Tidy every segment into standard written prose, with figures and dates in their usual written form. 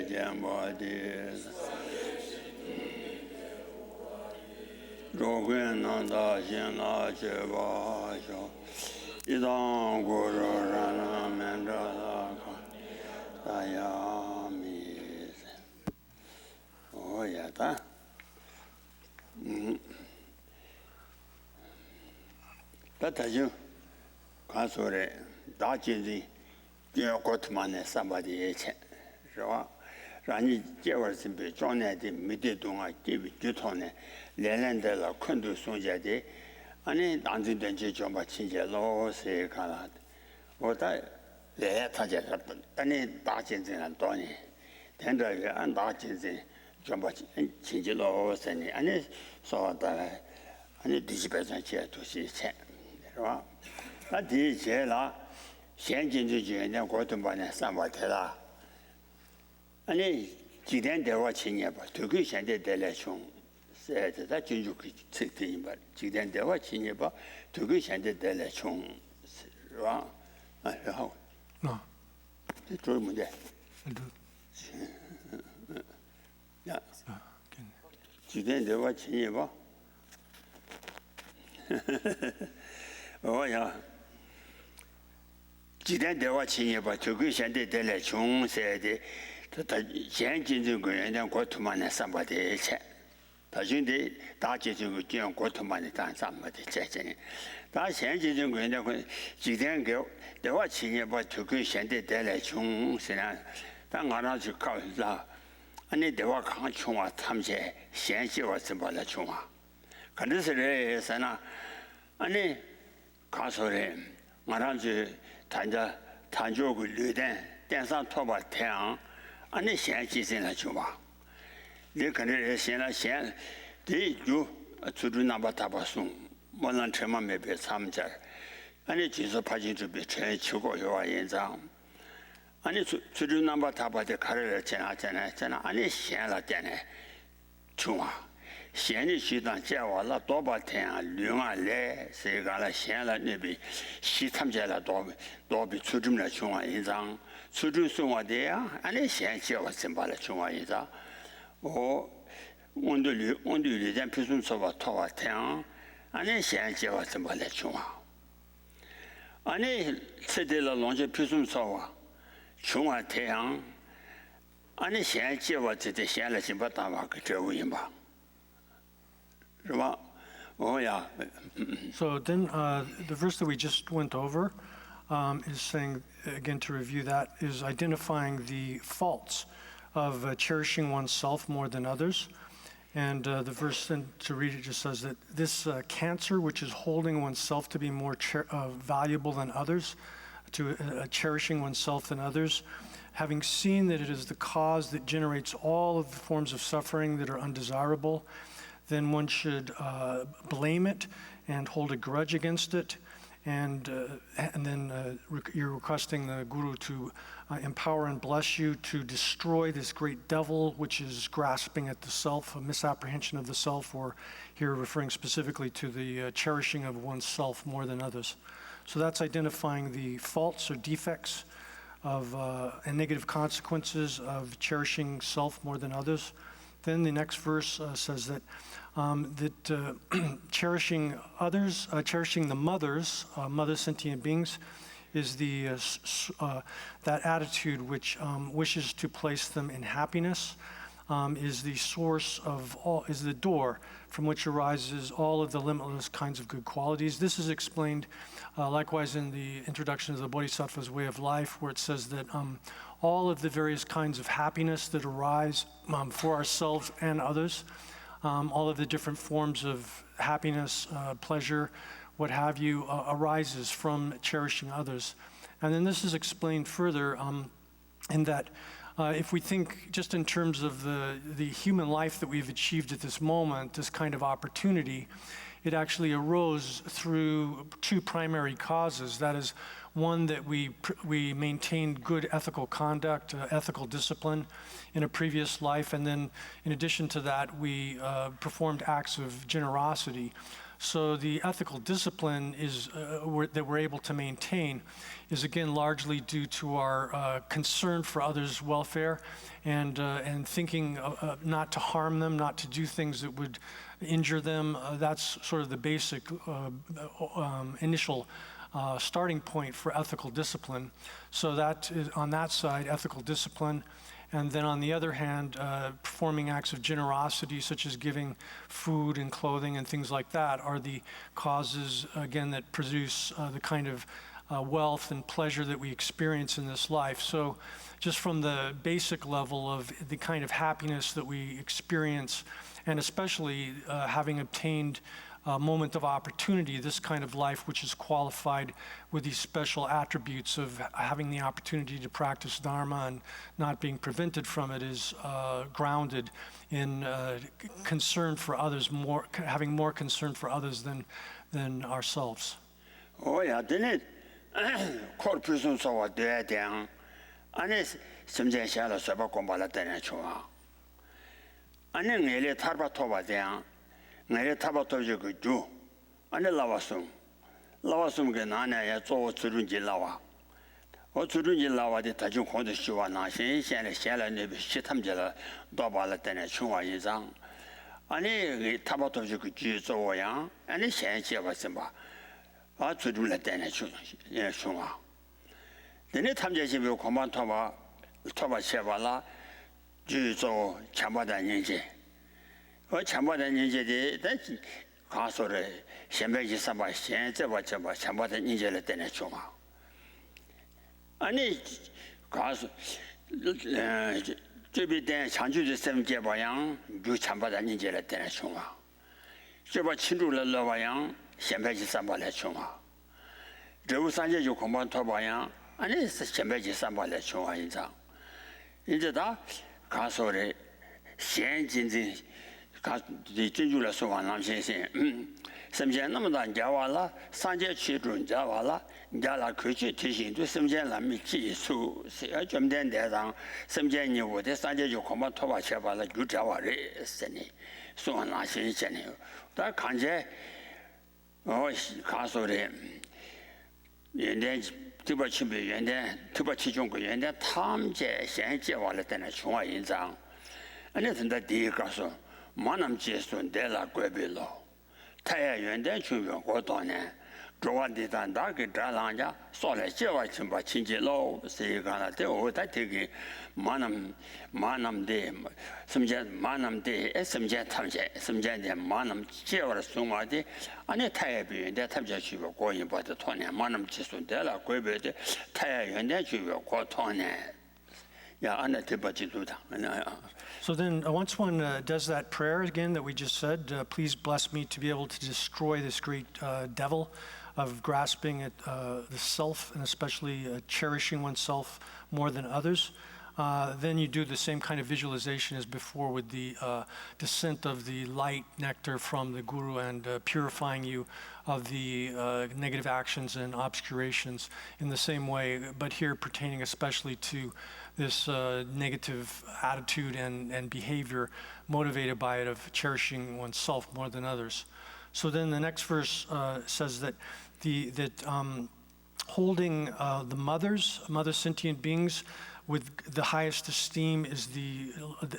Jambadis Rogan Nanda Jena Jevasho Idang Guru Rana Mendra Sayamis. Oh, yeah, that. That's you. Console, Dajin, you got money, somebody ate. Rani Jevers in John at the Mididunga, give Jutone, Lelandella, Kundu Sunjade, and then Danzin Jamba Chinjalo, say Kalat. What I touch it up, any Dajins and Tony. Tender and Dajins, Jamba Chinjalo, and it saw that I need this person chair to see. That is Jella, Shanjin and then go to Bana Sambatella. And then Jidan de watching about to go and the election said that you could sit in, but Jidan de watching about to go and the election. How? No. The room there. Yeah. Jidan de watching about. Oh, yeah. Jidan de watching about to go and the election said. Shanjin and go to man somebody check. Tajindi, Dajin go to man and somebody checking. That Shanjin and Jidan girl, the watching about to go and the election, Sina, Tangana to call la. And it the work on Chuma Tamje, Shanji was about the Chuma. Consider Sana, and then Castle, Maranji, Tanja, Tanjo, Luden, dance on top of town. And the Shanties in a Juba. They can Shan, they do to do number tabasum, one and Trema may be some jar. And it is a pageant to be trained to go your in down. And it's to do number taba the career chena, and it's Shan Latene. Chuma. Shan is she done Jawa, La Doba Tan, Luma Le, Segala Shan La Nibi, she tamjala Dobby to do the Chuma in down. To do so there, and a shanty was symbolic to my either. Or only the presence of a tower town, and a shanty was symbolic to my. And a city along the presence of Chuma town, and a shanty was the shanty but I market to Wimba. Oh, yeah. So then the verse that we just went over is saying, again, to review that, is identifying the faults of cherishing oneself more than others. And the verse then to read it just says that this cancer, which is holding oneself to be more valuable than others, to cherishing oneself than others, having seen that it is the cause that generates all of the forms of suffering that are undesirable, then one should blame it and hold a grudge against it. And then you're requesting the Guru to empower and bless you to destroy this great devil, which is grasping at the self, a misapprehension of the self, or here referring specifically to the cherishing of oneself more than others. So that's identifying the faults or defects of and negative consequences of cherishing self more than others. Then the next verse says that cherishing others, cherishing the mothers, mother sentient beings, is the that attitude which wishes to place them in happiness, is the source of all, is the door from which arises all of the limitless kinds of good qualities. This is explained likewise in the introduction of the Bodhisattva's Way of Life, where it says that all of the various kinds of happiness that arise for ourselves and others, all of the different forms of happiness, pleasure, what have you, arises from cherishing others. And then this is explained further in that if we think just in terms of the human life that we've achieved at this moment, this kind of opportunity, it actually arose through two primary causes. That is, one, that we maintained good ethical conduct, ethical discipline in a previous life, and then in addition to that, we performed acts of generosity. So the ethical discipline that we're able to maintain is again largely due to our concern for others' welfare and thinking not to harm them, not to do things that would injure them. That's sort of the basic initial starting point for ethical discipline. So that is on that side, ethical discipline. And then on the other hand, performing acts of generosity, such as giving food and clothing and things like that, are the causes, again, that produce the kind of wealth and pleasure that we experience in this life. So just from the basic level of the kind of happiness that we experience, and especially having obtained a moment of opportunity, this kind of life which is qualified with these special attributes of having the opportunity to practice Dharma and not being prevented from it, is grounded in concern for others, having more concern for others than ourselves. Oh yeah, didn't corporation so there down. And some shallow sabacombala tenachua. And then nearly Tarbatoba down. 내가 타바토지 그주 안에 나왔음 게 나나야 저 주른지 나와 주른지 나와데 다중 혼자 시와 나신 현在시탐제라 도발을 때에 중화 이상 아니 타바토지 그주 저야 아니 현재 봤음 봐 주른을 때에 중화 내내 탐제시비 고만 토바 셔발라 주저 참바다니지 참바다 인제데 가서래 현백지 삼바 현재와 참바다 인제를 때내 줘마 아니 가서 저비대 장주지 셈제 방향 유 참바다 인제를 때내 줘마 저바 친구를 러와양 현백지 삼바를 줘마 저우산제 요 공반 토바양 아니 현백지 삼바를 줘마 인자 이제 다 가서래 현진진 이 진주를 소환한先生 什么那么大家完了三节区中家完了家了科学提醒对什么那么技术是要准备的上什么你我的三节就恐怕拖把车完了就这玩意儿是呢so환한先生呢但看见看说的原来特别区别原来特别其中个原来他们这现在完了在那穷啊印章那真的第一个说만남 제순 데라 괴빌로 타야 연대 주변 고도네 조완디단 다게 달랑자 소래 제와 침바 친제로 세가나 되오다 되게 만남데 심제 만남데 심제 탐제 심제데 만남 제와 송화데 아니 타야 비연대 탐제 주변 고인바도 토네 만남 제순 데라 괴빌데 타야 연대 주변 고도네 야 안에 대바지도다 So then once one does that prayer again that we just said, please bless me to be able to destroy this great devil of grasping at the self and especially cherishing oneself more than others. Then you do the same kind of visualization as before with the descent of the light nectar from the Guru and purifying you of the negative actions and obscurations in the same way, but here pertaining especially to this negative attitude and behavior motivated by it of cherishing oneself more than others. So then the next verse says that holding the mother sentient beings with the highest esteem is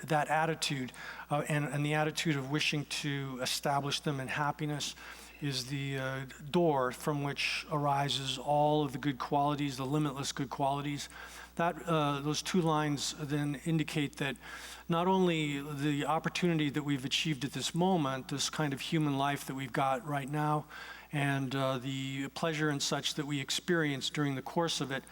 that attitude, and the attitude of wishing to establish them in happiness is the door from which arises all of the good qualities, the limitless good qualities. Those two lines then indicate that not only the opportunity that we've achieved at this moment, this kind of human life that we've got right now, and the pleasure and such that we experience during the course of it,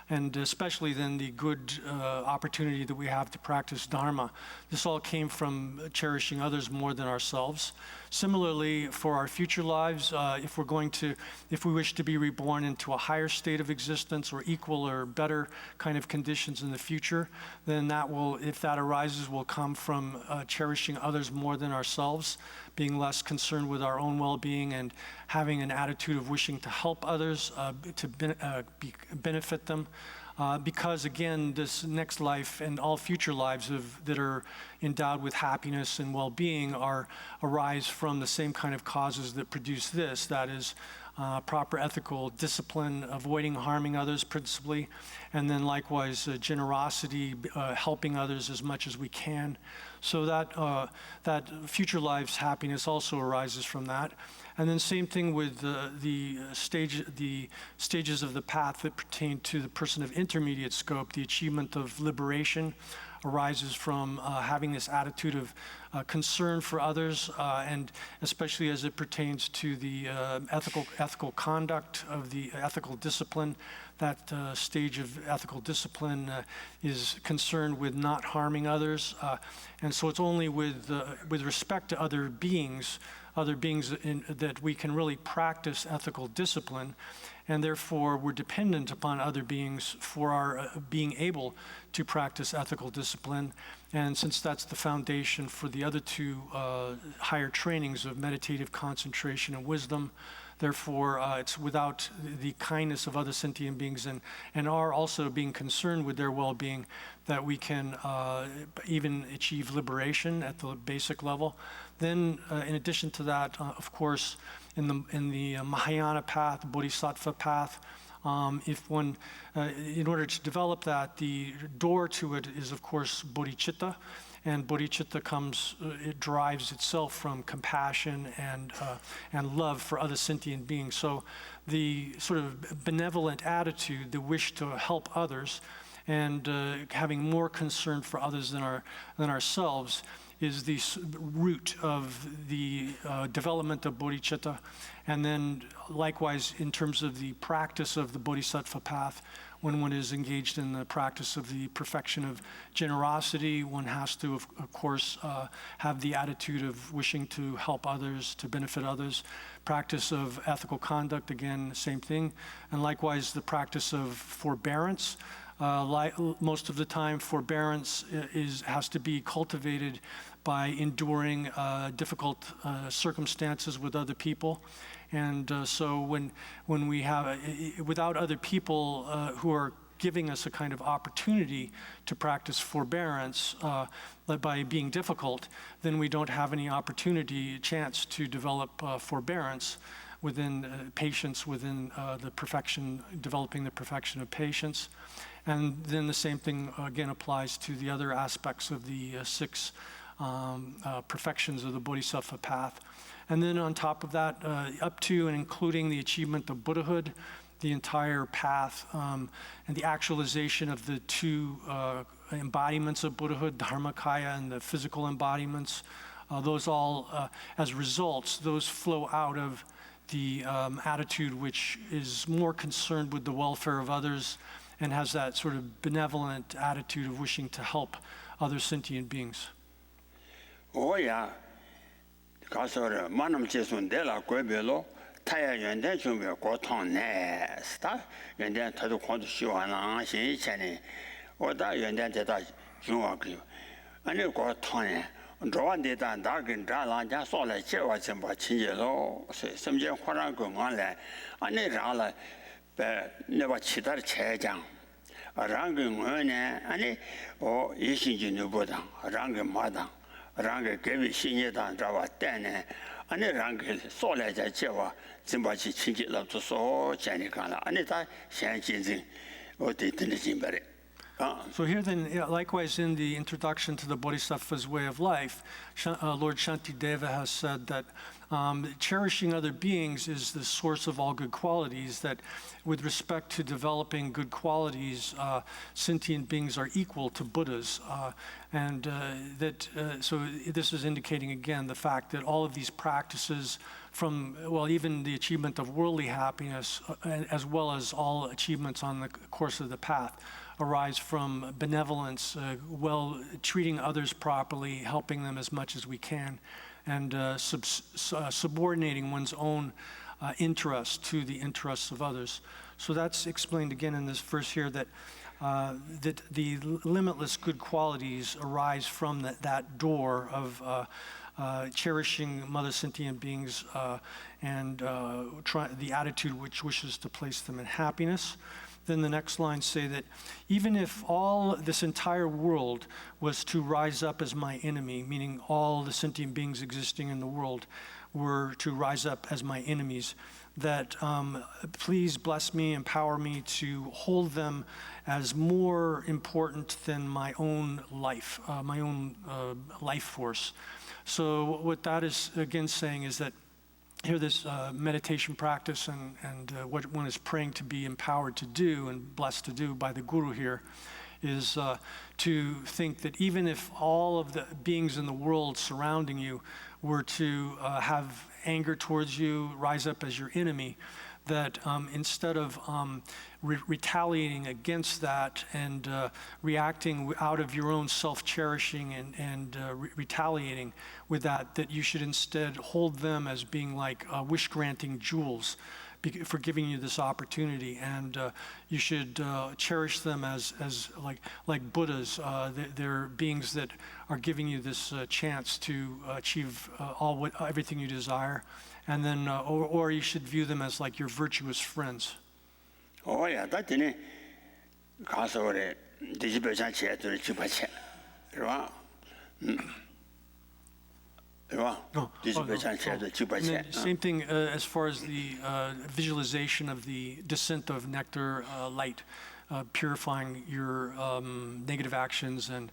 and especially then the good opportunity that we have to practice Dharma. This all came from cherishing others more than ourselves. Similarly, for our future lives, if we wish to be reborn into a higher state of existence or equal or better kind of conditions in the future, then that will, if that arises, will come from cherishing others more than ourselves, being less concerned with our own well-being and having an attitude of wishing to help others, to benefit them. because again, this next life and all future lives that are endowed with happiness and well-being arise from the same kind of causes that produce this, that is, proper ethical discipline, avoiding harming others principally, and then likewise generosity, helping others as much as we can. So that future life's happiness also arises from that. And then same thing with the stages of the path that pertain to the person of intermediate scope. The achievement of liberation arises from having this attitude of concern for others, and especially as it pertains to the ethical conduct of the ethical discipline. That stage of ethical discipline is concerned with not harming others, and so it's only with respect to other beings that we can really practice ethical discipline, and therefore we're dependent upon other beings for our being able to practice ethical discipline. And since that's the foundation for the other two higher trainings of meditative concentration and wisdom, therefore it's without the kindness of other sentient beings and are also being concerned with their well-being that we can even achieve liberation at the basic level. Then in addition to that, of course, in the Mahayana path, Bodhisattva path, if one, in order to develop that, the door to it is, of course, bodhicitta. And bodhicitta it derives itself from compassion and love for other sentient beings. So the sort of benevolent attitude, the wish to help others, and having more concern for others than ourselves is the root of the development of bodhicitta. And then likewise, in terms of the practice of the bodhisattva path, when one is engaged in the practice of the perfection of generosity, one has to, of course, have the attitude of wishing to help others, to benefit others. Practice of ethical conduct, again, same thing. And likewise, the practice of forbearance. Most of the time, forbearance has to be cultivated by enduring difficult circumstances with other people. And so when we have, without other people who are giving us a kind of opportunity to practice forbearance by being difficult, then we don't have any chance to develop forbearance within patience, within developing the perfection of patience. And then the same thing again applies to the other aspects of the six perfections of the Bodhisattva path. And then on top of that, up to and including the achievement of Buddhahood, the entire path, and the actualization of the two embodiments of Buddhahood, Dharmakaya and the physical embodiments, those all, as results, those flow out of the attitude which is more concerned with the welfare of others and has that sort of benevolent attitude of wishing to help other sentient beings. Oh yeah, because manam chesun de la kwebelo taya yenden chumbe ko thon ne sta yenden tadu khon shiwa na shin chane oda yenden de da junwa kyu ane ko thon ne drowan de dan da gen da la ja so la che wa chen ba chin ye lo sem je hwa ran ko ngan le ane ra la be ne ba chi dar che jang rang ge ne ane o yi xin ji nu bo dang rang ge ma dang rang ge xin ye dang ra wa den ne ane rang ge so la ja che wa zin ba chi chin ji la zu so chen ni kan la ane da xian jin zin o de de jin ba. So here then, likewise in the introduction to the Bodhisattva's way of life, Lord Shantideva has said that cherishing other beings is the source of all good qualities, that with respect to developing good qualities, sentient beings are equal to Buddhas. So this is indicating again the fact that all of these practices from, well, even the achievement of worldly happiness, as well as all achievements on the course of the path, arise from benevolence, treating others properly, helping them as much as we can, and subordinating one's own interests to the interests of others. So that's explained again in this verse here that the limitless good qualities arise from that door of cherishing mother sentient beings and the attitude which wishes to place them in happiness. then the next lines say that even if all this entire world was to rise up as my enemy, meaning all the sentient beings existing in the world were to rise up as my enemies, that please bless me, empower me to hold them as more important than my own life, my own life force. So what that is again saying is that here this meditation practice and what one is praying to be empowered to do and blessed to do by the Guru here is to think that even if all of the beings in the world surrounding you were to have anger towards you, rise up as your enemy, that instead of retaliating against that and reacting out of your own self-cherishing and retaliating with that, that you should instead hold them as being like wish-granting jewels for giving you this opportunity, and you should cherish them as like Buddhas. They're beings that are giving you this chance to achieve everything you desire, and then or you should view them as like your virtuous friends. Oh yeah, that's it. 가서 그래 뒤집어서 제대로 집어쳐, 그렇아? Same thing as far as the visualization of the descent of nectar light, purifying your negative actions and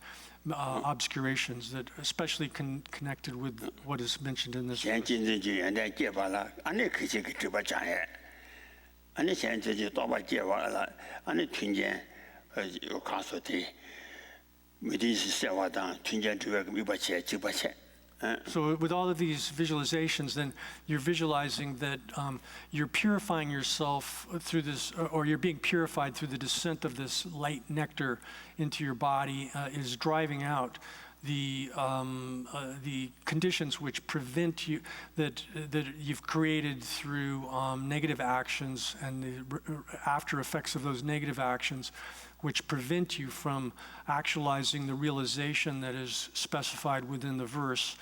obscurations, that especially connected with what is mentioned in this verse. So with all of these visualizations, then you're visualizing that you're purifying yourself through this, or you're being purified through the descent of this light nectar into your body, is driving out the conditions which prevent you, that you've created through negative actions and the after effects of those negative actions, which prevent you from actualizing the realization that is specified within the verse.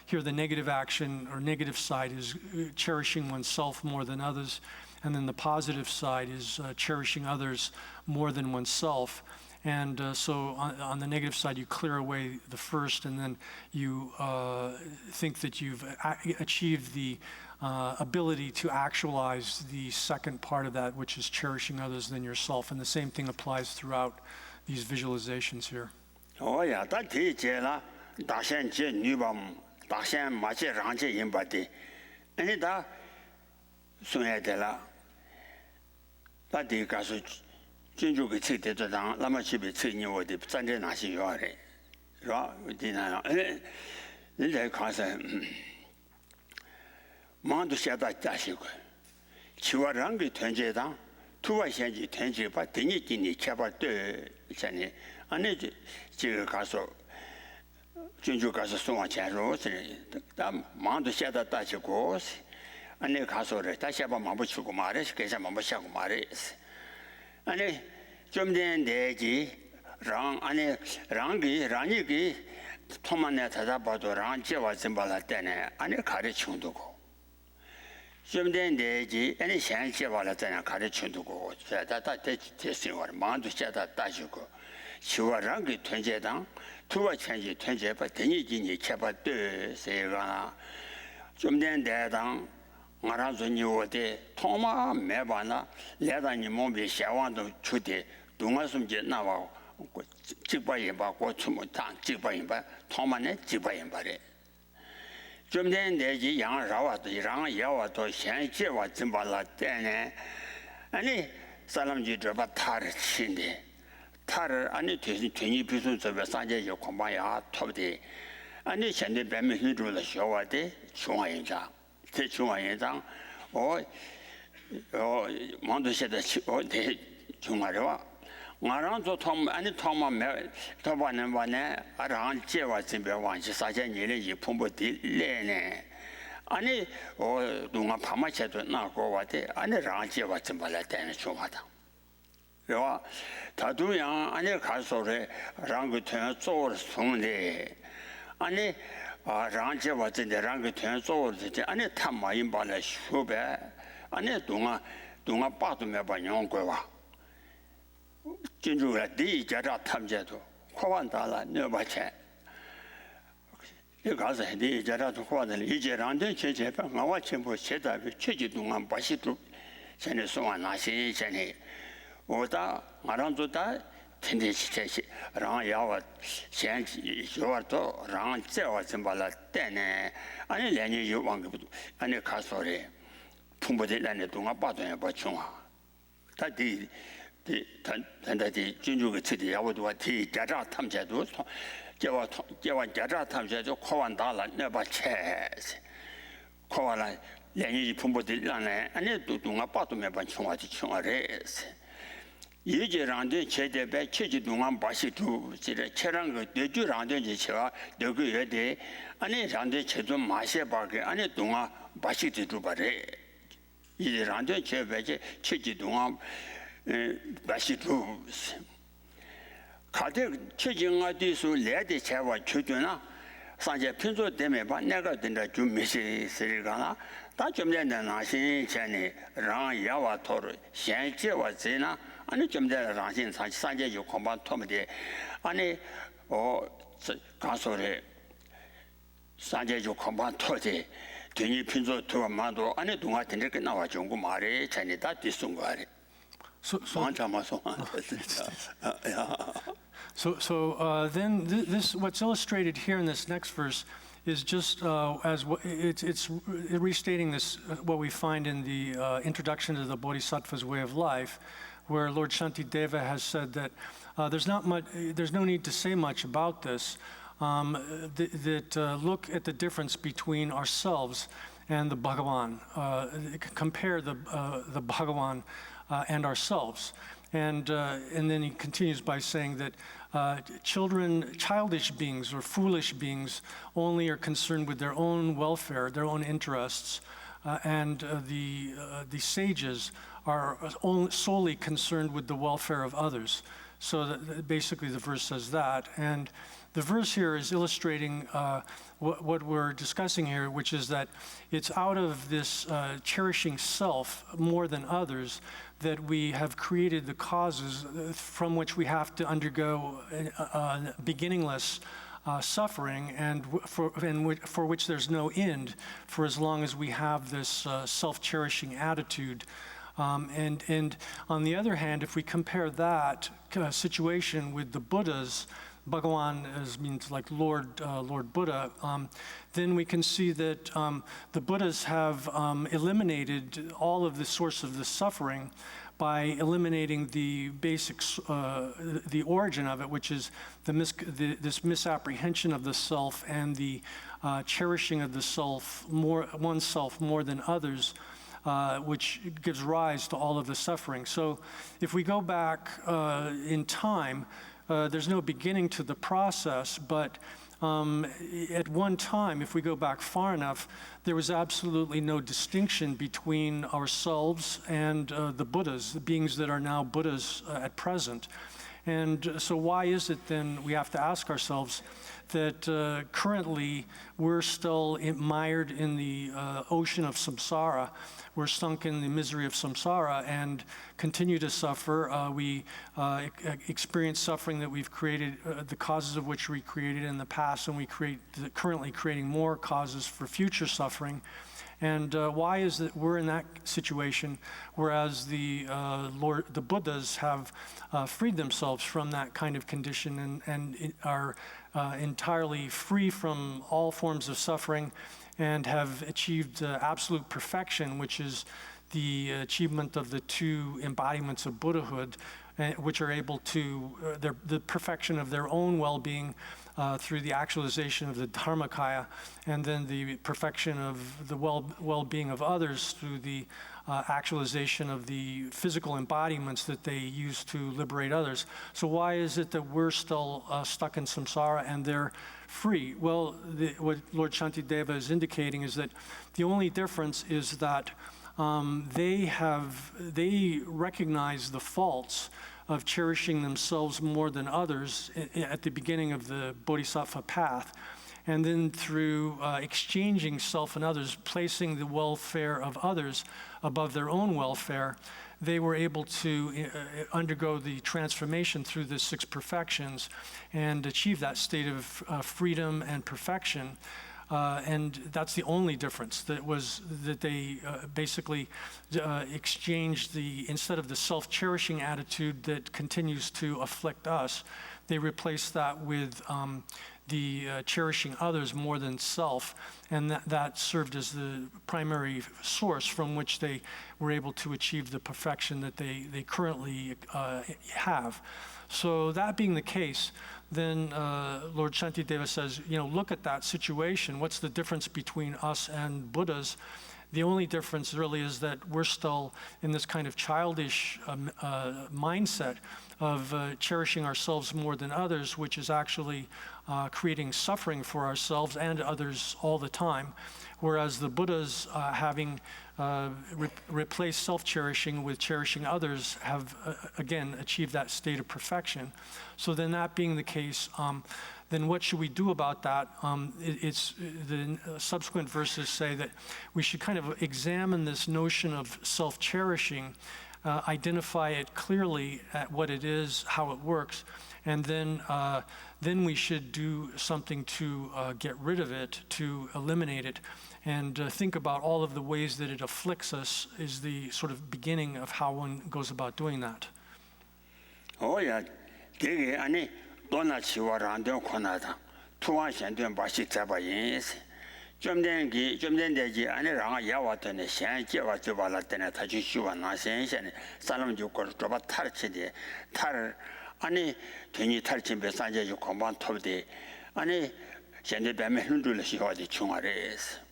Here the negative action or negative side is cherishing oneself more than others, and then the positive side is cherishing others more than oneself. And so on the negative side, you clear away the first, and then you think that you've achieved the ability to actualize the second part of that, which is cherishing others than yourself. And the same thing applies throughout these visualizations here. Oh yeah, that is it. 다시한 제 뉴밤, 다시한 마치 랑제 임바디, 아니다 손해야 되라. 다디 가서 진주가 책대도당 라마치베 책이 어디 잔재 나시 요아래. 라 어디나 이제 가서 마음도 샤다 자시고 치와랑 그 전제당 투와현지 전제바 등이기니 개발돼 있잖아요. 아니 지금 가서 진주 가서 송화 자료를 다 마음도 샤다 따지고 아니 가서를 다시 한번 마부치고 말해 계산 마부치고 말해 아니 좀 된대지 랑 아니 랑이 토만에 찾아봐도 랑 제와 좀 때네 아니 가르치는도고 좀 된대지 아니 현재 발랐잖아 가르치는도고 자다 됐어요 마음도 샤다 따지고 치와랑이 전제당 투와 천지 전제바 등이기니 개발돼 세가나 좀 된대당 말아서니 어디 토마 매바나 내다니 몸이 샤완도 주대 동아숨제 나와 직바에 받고 추모탄 직바에 받 토마네 직바에 받래 좀 된대지 양라와도 이랑 야와도 현재와 증발라 때네 아니 사람지 저바 타르 친데 타르 아니 되니 비순서에 산제요 공부야 톱데 아니 현대 배면 흐르는 쇼와데 중앙인자 제 중앙인장 만도셔다 대 중앙으로 나랑도 톰 아니 톰만 토바는 바네 아랑 제와 집에 완시 사제니를 이 풍부디 레네 아니 동아 파마체도 나고 와데 아니 랑 제와 집발라 때는 좋아다 요 다두양 아니 가서래 랑그 태어做송데 아니 랑제 왔는데 랑그 태어서지 아니 탐마인 발에 쇼베 아니 동아 빠도 매번 용거와 진주가 네 자자 탐제도 코완다라 너바체 이 가서 네 자자도 코완들 이제 란데 제제가 나와 전부 제답이 최지 동안 바시도 전에 소환 나시 전에 오다 말한도다 텐데시체시 랑 야와 현지 요와도 랑 제와 전발라 때네 아니 내년 요왕도 아니 가서래 풍부될 안에 동안 빠져야 봐중아 다디 단다디 진주가 치디 야고도 티 자자 탐제도 제와 자자 탐제도 코완다라 내바체 코완라 내년이 풍부될 안에 아니 또 동안 빠져야 봐중아지 중아레스 예제랑데 제대배 체지 동안 바시도 지레 체랑 그 대주랑데 제가 여기에 대 아니 랑데 제도 마셔 봐게 아니 동안 바시도 바래 이제랑데 제배제 체지 동안 바시도 가대 체증아디서 레데 제와 주도나 상제 편조 때문에 봐 내가 된다 좀 메시지를 다 좀내는 나신 전에 랑 야와 토르 현재와 제나 아니 좀 전에 라신 산제 요 공반 토미데 아니 가소래 산제 요 공반 토제 되니 편조 토마도 아니 동아 된게 나와 정고 말에 전에 다 뒤순 거 아래 Then this what's illustrated here in this next verse is just it's restating this what we find in the introduction to the Bodhisattva's way of life, where Lord Shantideva has said that there's no need to say much about this. Look at the difference between ourselves and the Bhagavan. Compare the Bhagavan and ourselves. And then he continues by saying that childish beings or foolish beings only are concerned with their own welfare, their own interests, and the sages are solely concerned with the welfare of others. So that basically the verse says that. And the verse here is illustrating what we're discussing here, which is that it's out of this cherishing self more than others that we have created the causes from which we have to undergo beginningless suffering, and for which there's no end for as long as we have this self-cherishing attitude. And on the other hand, if we compare that situation with the Buddha's, Bhagawan means like Lord Buddha, then we can see that the Buddhas have eliminated all of the source of the suffering by eliminating the basics, the origin of it, which is this misapprehension of the self and the cherishing of the self, oneself more than others, which gives rise to all of the suffering. So if we go back in time, there's no beginning to the process, but at one time, if we go back far enough, there was absolutely no distinction between ourselves and the Buddhas, the beings that are now Buddhas at present. And so why is it then, we have to ask ourselves, that currently we're still mired in the ocean of samsara. We're sunk in the misery of samsara and continue to suffer. We experience suffering that we've created, the causes of which we created in the past, and we currently creating more causes for future suffering. And why is it we're in that situation, whereas the Buddhas have freed themselves from that kind of condition and are entirely free from all forms of suffering and have achieved absolute perfection, which is the achievement of the two embodiments of Buddhahood, which are able to, the perfection of their own well-being through the actualization of the Dharmakaya, and then the perfection of the well-being of others through the actualization of the physical embodiments that they use to liberate others. So why is it that we're still stuck in samsara and they're free? Well, what Lord Shantideva is indicating is that the only difference is that they recognize the faults of cherishing themselves more than others at the beginning of the Bodhisattva path. and then through exchanging self and others, placing the welfare of others above their own welfare, they were able to undergo the transformation through the 6 perfections and achieve that state of freedom and perfection. And that's the only difference, that they basically exchanged instead of the self-cherishing attitude that continues to afflict us, they replaced that with the cherishing others more than self, and that served as the primary source from which they were able to achieve the perfection that they currently have. So that being the case, then Lord Shantideva says, look at that situation. What's the difference between us and Buddhas? The only difference really is that we're still in this kind of childish mindset of cherishing ourselves more than others, which is actually creating suffering for ourselves and others all the time. Whereas the Buddhas, having replaced self-cherishing with cherishing others, have again achieved that state of perfection. So then that being the case, then what should we do about that? It's the subsequent verses say that we should kind of examine this notion of self-cherishing, identify it clearly at what it is, how it works, and then we should do something to get rid of it, to eliminate it, and think about all of the ways that it afflicts us is the sort of beginning of how one goes about doing that. Oh yeah, 되게 아니 도나 치와란데 코나다 투완션데 바시 잡아인스 좀 된데지 아니랑 야와더네 현재와 저발라더네 다시 쉬와 나센센 사람 조건 좀 탈치데 탈 아니 괜히 탈침배 산재주 공반 톱데 아니 현재 배면 흔들려 시와지 중화레스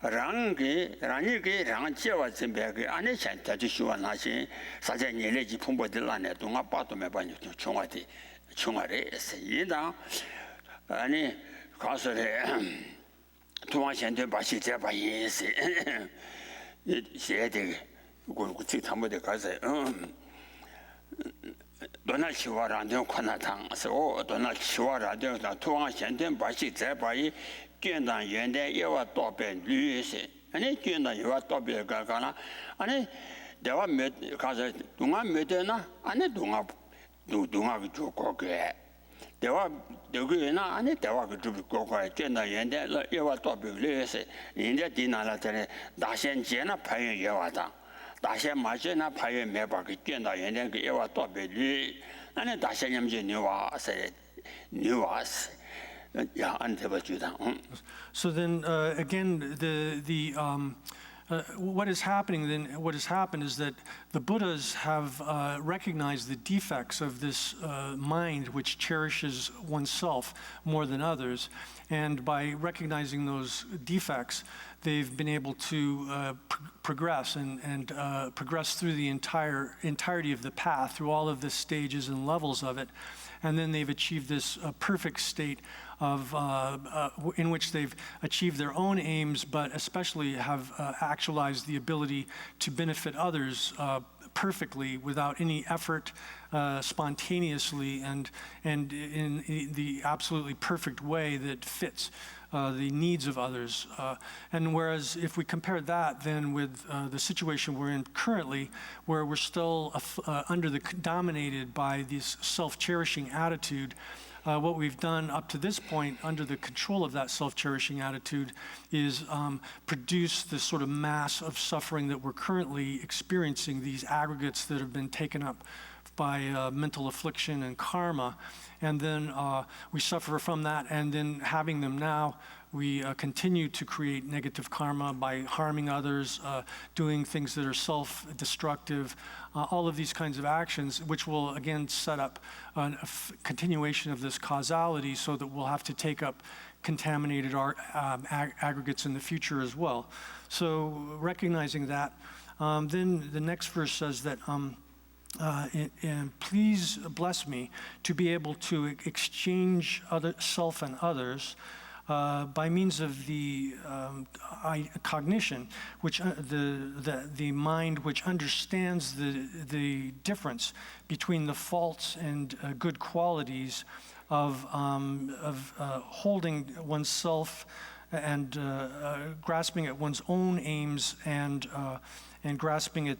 랑게 랑제와 젬베게 안에 산타지 쉬와 나시 사제 예레지 풍보들 안에 동아 빠도 매반이 중화레스 이다 아니 가서래 도와현대 바시 잡아인스 세대 그거 담보대 가서 도나 치와란데 코나탕서 도나 치와란데 도와현대 바시 잡아이 견단 연대 예와 도변 류세 아니 견단 예와 도변 가가나 아니 내가 몇 가서 동안 몇 되나 아니 동아 그 조고게 대화 여기나 안에 대화 그 주비 고고에 견단 연대 예와 도변 류세 인제 디나라한테 다센제나 파연 예와다 다시 맞으나 파연 매바 그 견단 연대 그 예와 도변 류 안에 다시 냠제 뉴와스 So then again, what is happening then? What has happened is that the Buddhas have recognized the defects of this mind, which cherishes oneself more than others, and by recognizing those defects, they've been able to progress and progress through the entirety of the path, through all of the stages and levels of it. And then they've achieved this perfect state of in which they've achieved their own aims, but especially have actualized the ability to benefit others perfectly without any effort, spontaneously, and in the absolutely perfect way that fits the needs of others. And whereas if we compare that then with the situation we're in currently, where we're still dominated by this self-cherishing attitude, what we've done up to this point under the control of that self-cherishing attitude is produce this sort of mass of suffering that we're currently experiencing, these aggregates that have been taken up by mental affliction and karma, and then we suffer from that, and then having them now, we continue to create negative karma by harming others, doing things that are self-destructive, all of these kinds of actions, which will again set up a continuation of this causality so that we'll have to take up contaminated aggregates in the future as well. So recognizing that, then the next verse says that, and please bless me to be able to exchange self and others by means of the cognition, which the mind which understands the difference between the faults and good qualities of holding oneself and grasping at one's own aims and grasping at,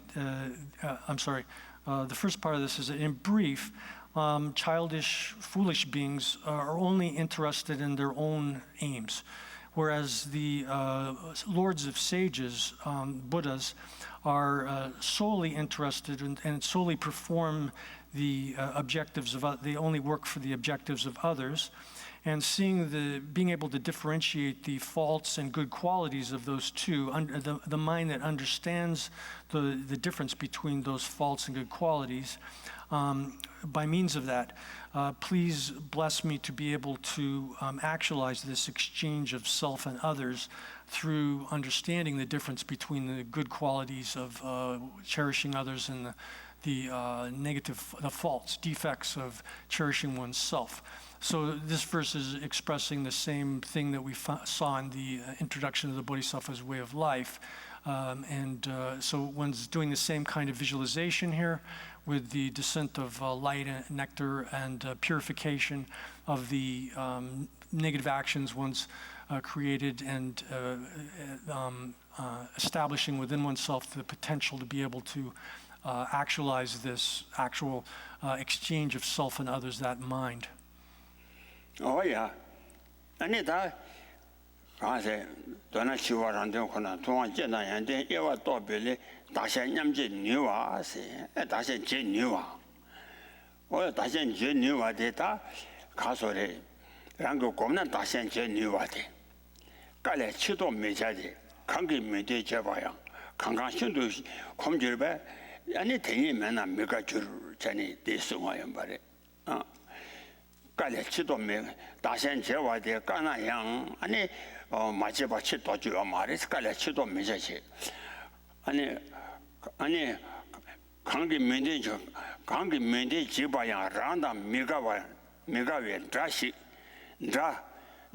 the first part of this is that in brief, childish, foolish beings are only interested in their own aims, whereas the lords of sages, Buddhas, are solely interested in, and solely perform the objectives of, they only work for the objectives of others, and being able to differentiate the faults and good qualities of those two, the mind that understands the difference between those faults and good qualities. By means of that, please bless me to be able to actualize this exchange of self and others through understanding the difference between the good qualities of cherishing others and the faults, defects of cherishing oneself. So this verse is expressing the same thing that we saw in the introduction of the Bodhisattva's way of life. So one's doing the same kind of visualization here with the descent of light and nectar and purification of the negative actions one's created, and establishing within oneself the potential to be able to actualize this actual exchange of self and others, that mind. Oh yeah. Anita, 가세 도나 시와란데 코나 동안 제나한테 예와 또빌리 다시 냠지 뉴와세 다시 제 뉴와 어 다시 제 뉴와데다 가서래 랑고 겁나 다시 제 뉴와데 깔래 치도 메자데 관계 메데 제봐야 강강신도 검절배 아니 대니면나 메가 줄 전에 대승화연 말에 깔래 치도 메 다시 제와데 까나양 아니 마치바치 도주와 말에서 깔래 치도 메자지 아니 관계 메데 제봐야 란다 메가웨 다시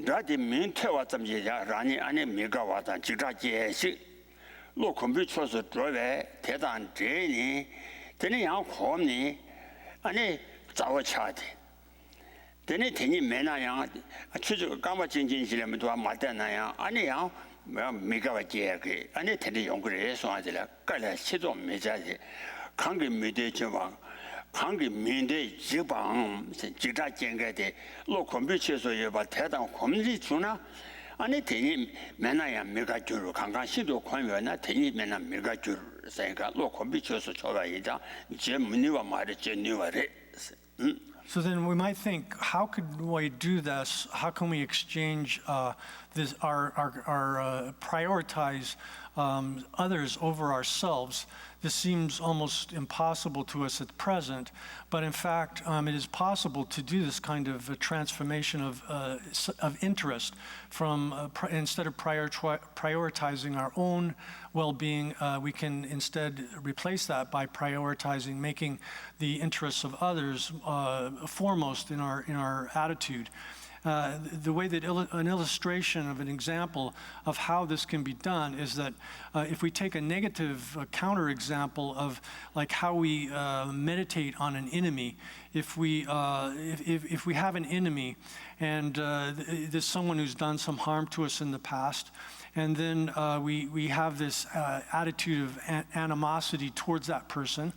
다디 멘테와 점제자 라니 아니 메가와다 지자제시 로 컴퓨터서 드로베 대단 제니 되는 양 홈니 아니 자워차디 되는 되니 메나양 추주 까마 진진실에면 도와 맞다나야 아니야 메가와 제게 아니 되는 연구를 해서 하지라 깔라 시도 메자지 관계 메데 제와 관계 메데 지방 지자 쟁게데 로 컴퓨터에서 예바 대단 검지 주나 아니 되니 메나야 메가주로 강강시도 관여나 되니 메나 메가주로 생각 로 컴퓨터에서 줘봐야자 제 문의와 말이 제 뉴와래 So then we might think, how could we do this? How can we exchange prioritize others over ourselves? This seems almost impossible to us at present, but in fact, it is possible to do this kind of transformation of interest from instead of prioritizing our own well-being, we can instead replace that by prioritizing, making the interests of others foremost in our attitude. The way that an illustration of an example of how this can be done is that if we take a negative counterexample of like how we meditate on an enemy, if we have an enemy and there's someone who's done some harm to us in the past, and then we have this attitude of animosity towards that person,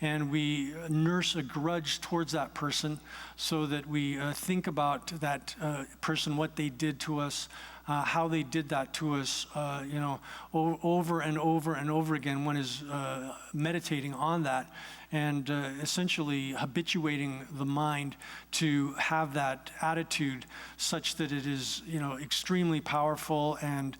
and we nurse a grudge towards that person so that we think about that person, what they did to us, how they did that to us, over and over and over again. One is meditating on that and essentially habituating the mind to have that attitude such that it is, extremely powerful and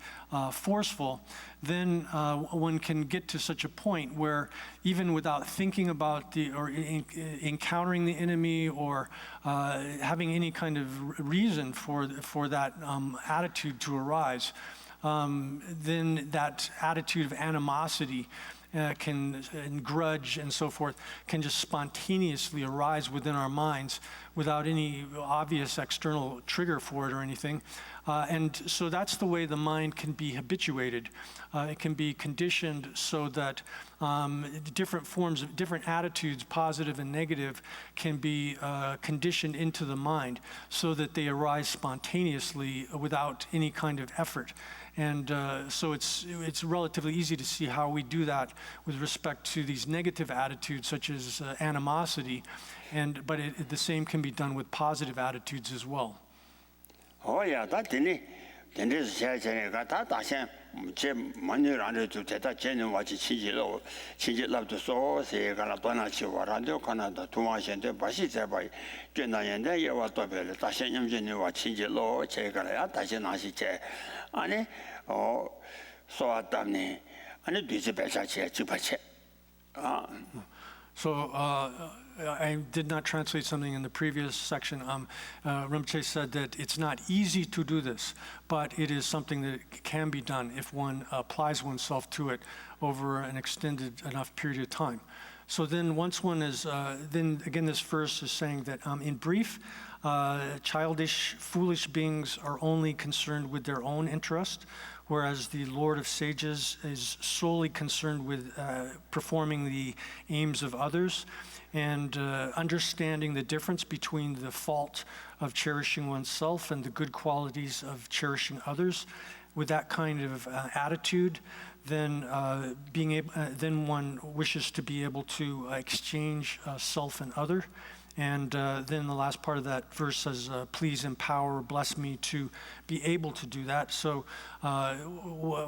forceful. Then one can get to such a point where even without thinking about encountering the enemy or having any kind of reason for that attitude to arise, then that attitude of animosity and grudge and so forth can just spontaneously arise within our minds without any obvious external trigger for it or anything. And so that's the way the mind can be habituated. It can be conditioned so that different forms of different attitudes, positive and negative, can be conditioned into the mind so that they arise spontaneously without any kind of effort. And so it's relatively easy to see how we do that with respect to these negative attitudes, such as animosity, but the same can be done with positive attitudes as well. Oh yeah, that didn't. Then this got that. 제 만년을 좀 대다 제는 와치 친지럽도 소 세가라 도나치 와라도 가나다 도마신데 바시 제바이 괜나는데 예와도 별로 다시 염전이 와 친지로 제가라야 다시 나시제 아니 소았다니 아니 뒤지 배차체 집바체 So I did not translate something in the previous section. Rinpoche said that it's not easy to do this, but it is something that can be done if one applies oneself to it over an extended enough period of time. So then once one is, then again this verse is saying that in brief, childish, foolish beings are only concerned with their own interest, whereas the Lord of Sages is solely concerned with performing the aims of others and understanding the difference between the fault of cherishing oneself and the good qualities of cherishing others. With that kind of attitude, then then one wishes to be able to exchange self and other. And then the last part of that verse says, please empower, bless me to be able to do that. So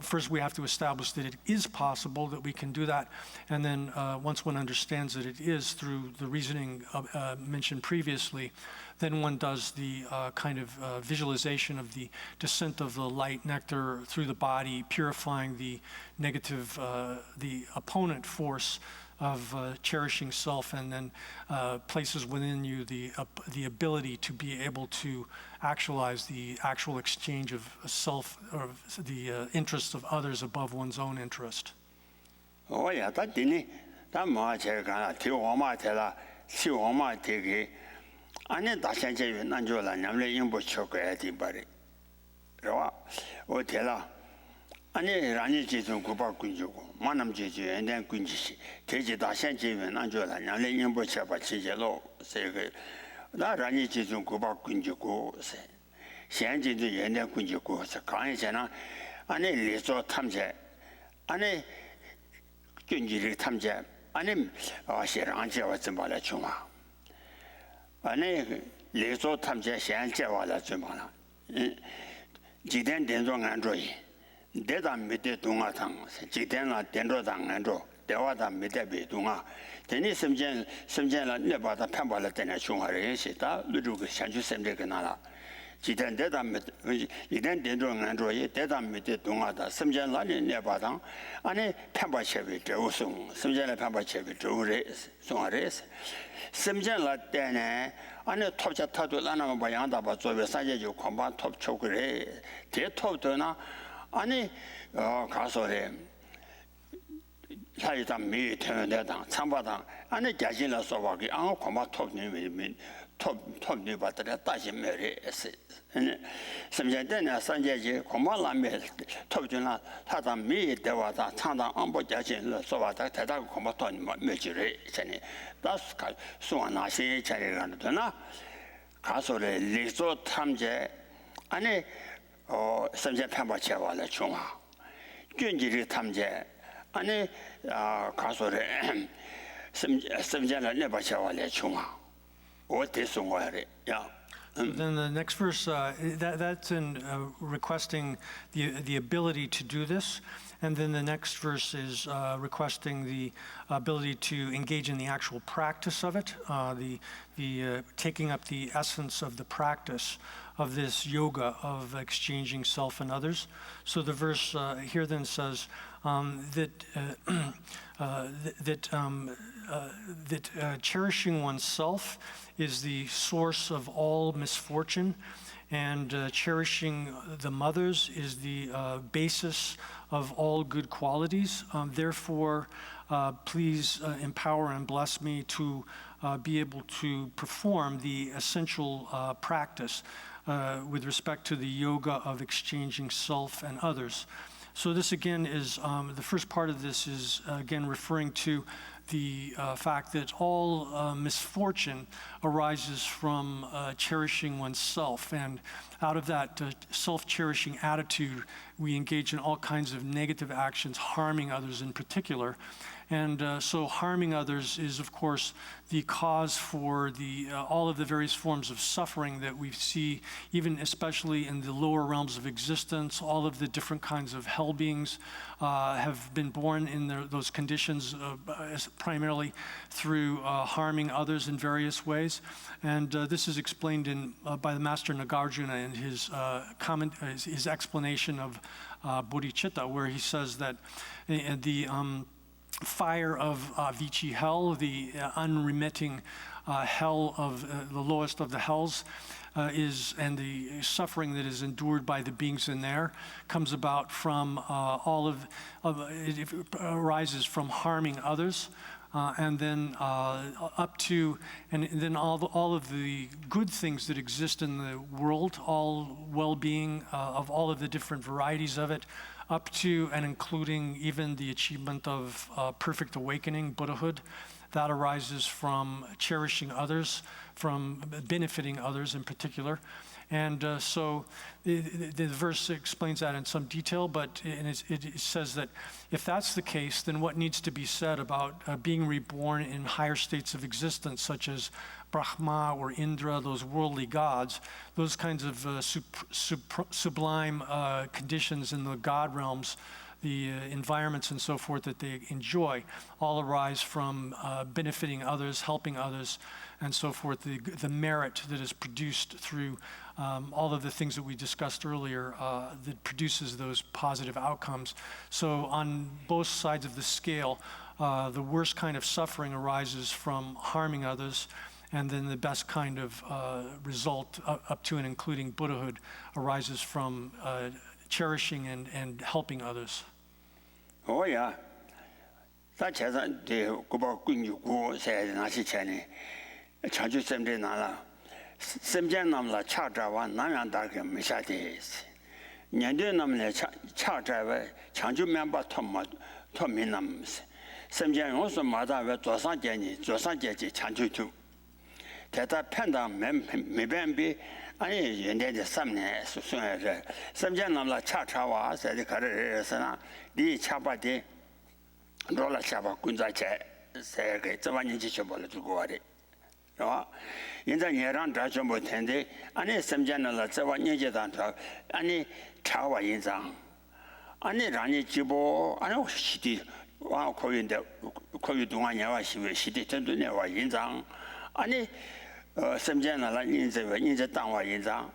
first we have to establish that it is possible that we can do that. And then once one understands that it is through the reasoning mentioned previously, then one does the kind of visualization of the descent of the light nectar through the body, purifying the negative, the opponent force of cherishing self, and then places within you the ability to be able to actualize the actual exchange of self, or the interests of others above one's own interest. Oh yeah, that didn't. That much I got to Oma Tela, see Oma Tigi. I need that change in Anjola, namely in Buchok at the body. Oh, Tela. 아니 라니 지좀 고바 군주고 만남 지지 엔된 군지시 대지 다신 지면 안 줘라 냐래 인보 쳐봐 지제로 세게 나 라니 지좀 고바 군주고 현지도 엔된 군주고 강에잖아 아니 리조 탐제 아니 군지리 탐제 아니 시랑제 왔좀 말아 주마 아니 리조 탐제 현재 와라 좀 말아 지된 된종 안 줘이 대다 밑에 동아탕 지대나 된로당 안로 대화다 밑에 비동아 되니 심전라 내바다 편발을 때내 중화를 시다 누르고 산주 셈되게 나라 지대 대다 밑 이된 된로 안로에 대다 밑에 동아다 심전라 내바당 안에 편발체비 저우송 심전라 편발체비 저우레 송아레 심전라 때내 안에 톱자 타도 나나만 봐양다 봐 조베 사제주 공반 톱 초그래 대톱도나 아니 가서래 사이다 미 태어나다 참바다 아니 자신을 써봐기 안 고마 톱님이 톱니 받더라 다시 매래스 심전에는 산제지 고마라메 톱주나 사다 미 대화다 창다 안보 자신을 써봐다 대다 고마 톱니 매지래 전에 다스가 수완나시 차례가는데나 가서래 리조 탐제 아니 선제 편바체와라 중화 균지리 탐제 아니 가서래 선제를 내바체와라 중화 어디 송화래 야 Then the next verse, that's in requesting the ability to do this. And then the next verse is requesting the ability to engage in the actual practice of it, the taking up the essence of the practice of this yoga of exchanging self and others. So the verse here then says that cherishing oneself is the source of all misfortune, and cherishing the mothers is the basis of all good qualities. Therefore, please empower and bless me to be able to perform the essential practice with respect to the yoga of exchanging self and others. So this again is, the first part of this is again referring to the fact that all misfortune arises from cherishing oneself. And out of that self-cherishing attitude, we engage in all kinds of negative actions, harming others in particular. And so harming others is, of course, the cause for all of the various forms of suffering that we see, even especially in the lower realms of existence. All of the different kinds of hell beings have been born in those conditions primarily through harming others in various ways. And this is explained by the Master Nagarjuna in his explanation of bodhicitta, where he says that the fire of Vici hell, the unremitting hell of the lowest of the hells, and the suffering that is endured by the beings in there comes about from it arises from harming others. And then then all of the good things that exist in the world, all well-being of all of the different varieties of it, up to and including even the achievement of perfect awakening, Buddhahood, that arises from cherishing others, from benefiting others in particular. And so the verse explains that in some detail, but it says that if that's the case, then what needs to be said about being reborn in higher states of existence, such as Brahma or Indra, those worldly gods, those kinds of sublime conditions in the God realms, the environments and so forth that they enjoy, all arise from benefiting others, helping others, and so forth. The merit that is produced through all of the things that we discussed earlier that produces those positive outcomes. So on both sides of the scale, the worst kind of suffering arises from harming others, and then the best kind of result up to and including Buddhahood arises from cherishing and helping others. Oh yeah. That's the Kuba Kunyu said Nasichani. Chanju Semde Nala. Semjan Namla Chadrawa, Nayan Dark Mishadis. Nyandu Namle Chadrava, Chanju member Tominams. Semjan also Mada with Josan Jenny, Josan Jeji, Chanju too. Tata Penda Mebambi, I ended the Samne, Semjan Namla Chatrawa, said the Karasana, Di Chabati, Rola Chaba Kunzache, say, Zavani Chabal to go at it. In the Yaran Rajambo Tende, Annie Semjanala, Zavani Jadanta, Annie Chawa Yinzang, Annie Rani Jibo, I know she did one calling the Koyuduanya, she did to Newa Yinzang, Annie Semjanala in the Tanwa Yinzang,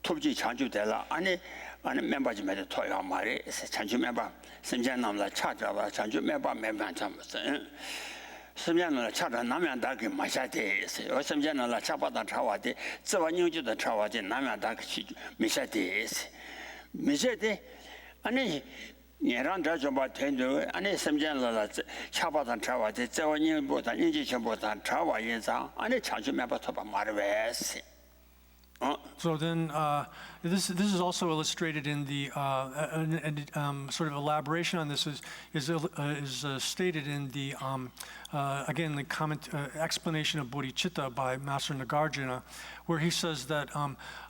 Tubji Chanju Della, Annie members made a toy on Mari, Chanju member, Semjanamla Chatra, Chanju member, Semjana Chata Namian Daki Mashati, or Semjana Chapata Trawati, Savanu the Trawati, Namian Daki Mishatis. Mishati, Ani Yaran Rajaba Tendo, Ani Semjana Chapata Trawati, Savanu Botan, Injichan Botan, Trawa Yenza, Ani Chanju Mapatopa Marves. So then, this is also illustrated in the sort of elaboration on this is stated in the again the explanation of bodhicitta by Master Nagarjuna, where he says that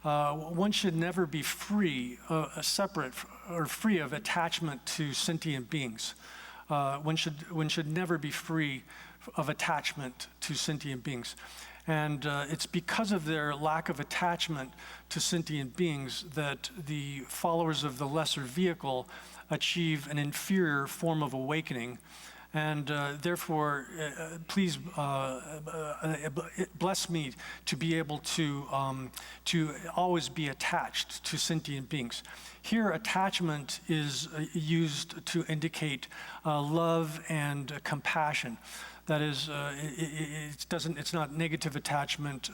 one should never be free, separate or free of attachment to sentient beings. One should never be free of attachment to sentient beings. And it's because of their lack of attachment to sentient beings that the followers of the lesser vehicle achieve an inferior form of awakening. And therefore, please bless me to be able to always be attached to sentient beings. Here, attachment is used to indicate love and compassion. That is, it's not negative attachment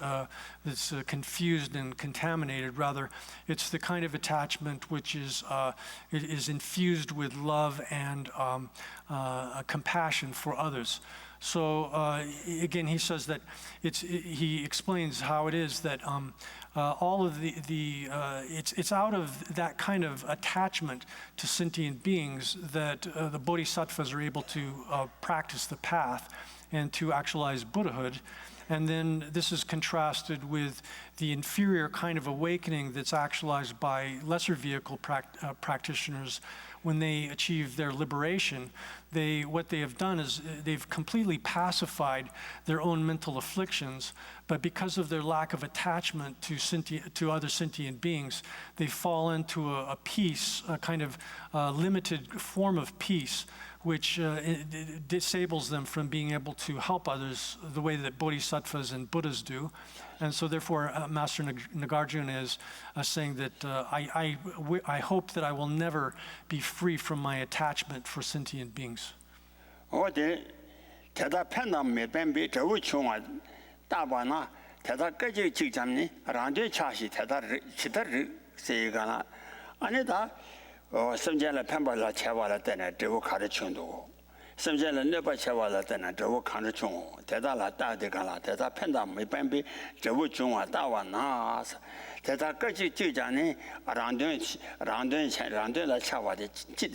that's confused and contaminated. Rather, it's the kind of attachment which is infused with love and compassion for others. So again, he says that he explains how it is that all of it's out of that kind of attachment to sentient beings that the bodhisattvas are able to practice the path and to actualize Buddhahood. And then this is contrasted with the inferior kind of awakening that's actualized by lesser vehicle practitioners when they achieve their liberation. What they have done is they've completely pacified their own mental afflictions, but because of their lack of attachment to other sentient beings, they fall into a peace, a kind of limited form of peace, which disables them from being able to help others the way that bodhisattvas and Buddhas do. And so therefore, Master Nagarjuna is saying that I hope that I will never be free from my attachment for sentient beings. Samjala Pambala Chavala Tena, Devo Karachundo. Samjala Neba Chavala Tena, Devo Karachundo. Tedala Dadegala, Teta Pendam, Bambi, Devo Chunga, Dawa Nas. Teta Kaji Tijani, Randun La Chava, the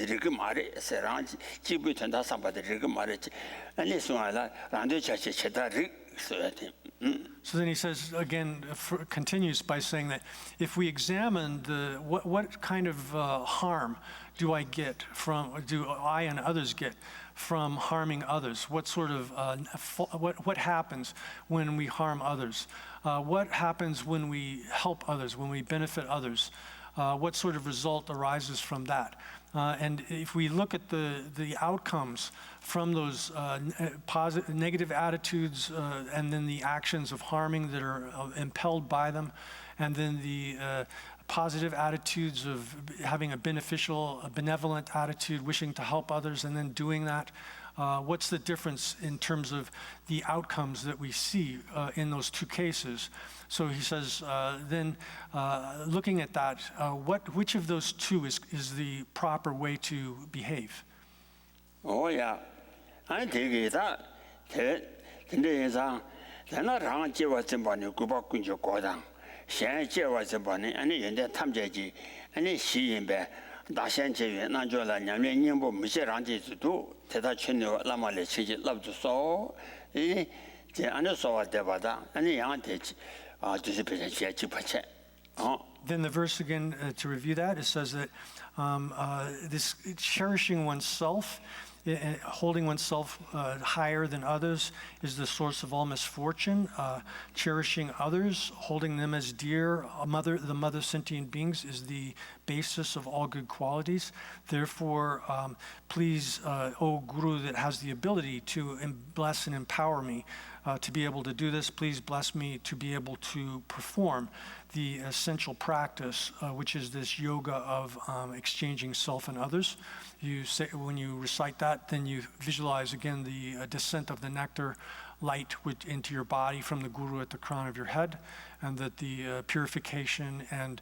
Rigumari, Serang, Jibutan, somebody Rigumari, and this one, Randu Chachi Cheta. So then he says again, continues by saying that if we examine what kind of harm do I and others get from harming others? What sort of what happens when we harm others? What happens when we help others? When we benefit others? What sort of result arises from that? And if we look at the outcomes from those negative attitudes and then the actions of harming that are impelled by them, and then the positive attitudes of having a benevolent attitude, wishing to help others, and then doing that, what's the difference in terms of the outcomes that we see in those two cases? So he says, then looking at that, which of those two is the proper way to behave? Oh, yeah. I think that. Today is a Rang Jiva Zimbani, Guba Kunjo Godang, Shan Jiva Zimbani, and in the Tamjaji, and in Xiyinbe, Dashan Jivi, Nanjola, Yamin Yimbo, Mishiranji to do, Teta Chino, Lamale Chiji, love to saw, the Anasawa Devada, and the Yantage. Then the verse again, to review that, it says that this cherishing oneself, holding oneself higher than others is the source of all misfortune. Cherishing others, holding them as dear, the mother sentient beings, is the basis of all good qualities. Therefore, please, O Guru that has the ability to bless and empower me to be able to do this, please bless me to be able to perform the essential practice, which is this yoga of exchanging self and others. You say, when you recite that, then you visualize again the descent of the nectar light into your body from the Guru at the crown of your head, and that the purification and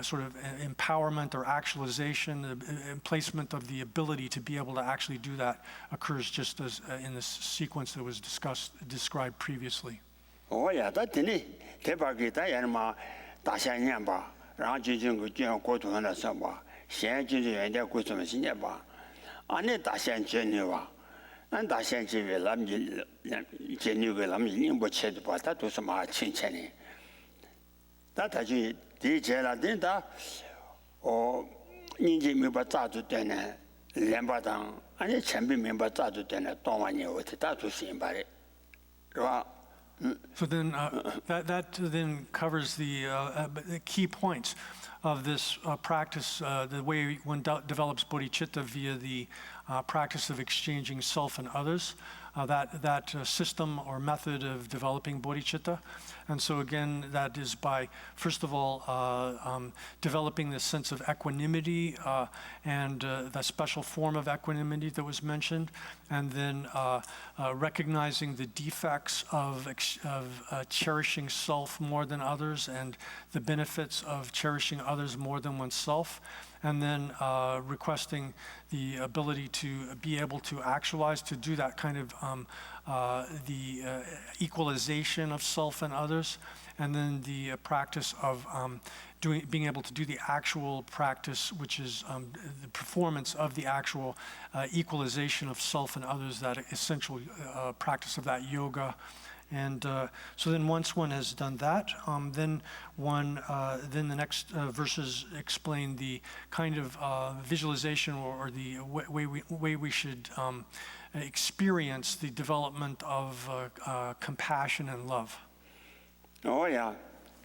sort of empowerment or actualization, the placement of the ability to be able to actually do that occurs just as in this sequence that was described previously. Oh yeah, that's it. Tebaki Tayanma, Tashanamba, Rajin Gotu Samba, Shan Jin and their Gusum Sinaba, Ane Tashan Geneva, and Tashan Lam Genuga Lam Yimbo but that was some Chinchani. That I did la Dinda or Ninji Mibata to Tena, Lambadang, and a champion member to Tena, Tomani with that was seen by it. So then that then covers the key points of this practice, the way one develops bodhicitta via the practice of exchanging self and others, that system or method of developing bodhicitta. And so again, that is by, first of all, developing this sense of equanimity and that special form of equanimity that was mentioned, and then recognizing the defects of cherishing self more than others and the benefits of cherishing others more than oneself, and then requesting the ability to be able to actualize, to do that kind of the equalization of self and others, and then the practice of being able to do the actual practice, which is the performance of the actual equalization of self and others, that essential practice of that yoga. And so then once one has done that, then the next verses explain the kind of visualization or the way we should experience the development of compassion and love. Oh yeah.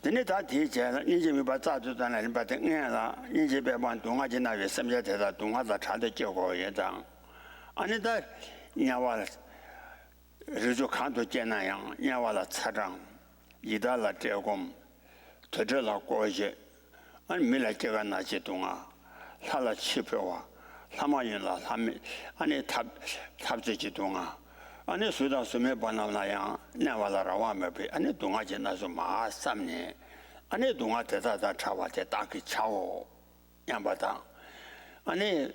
Then it that teacher, you about that to done, but you be one to imagine that you subject that to other child to go down. And that, you know, 日就看到见那样，人话了车长，一到了这工，他这了过去，俺没来这个那些东啊，他了欺负我，他妈人了，他们，俺那他这些东啊，俺那随到随便办了那样，人话了让我没被，俺那东啊就那是马3年，俺那东啊在他查我在打给查我，人不当，俺那。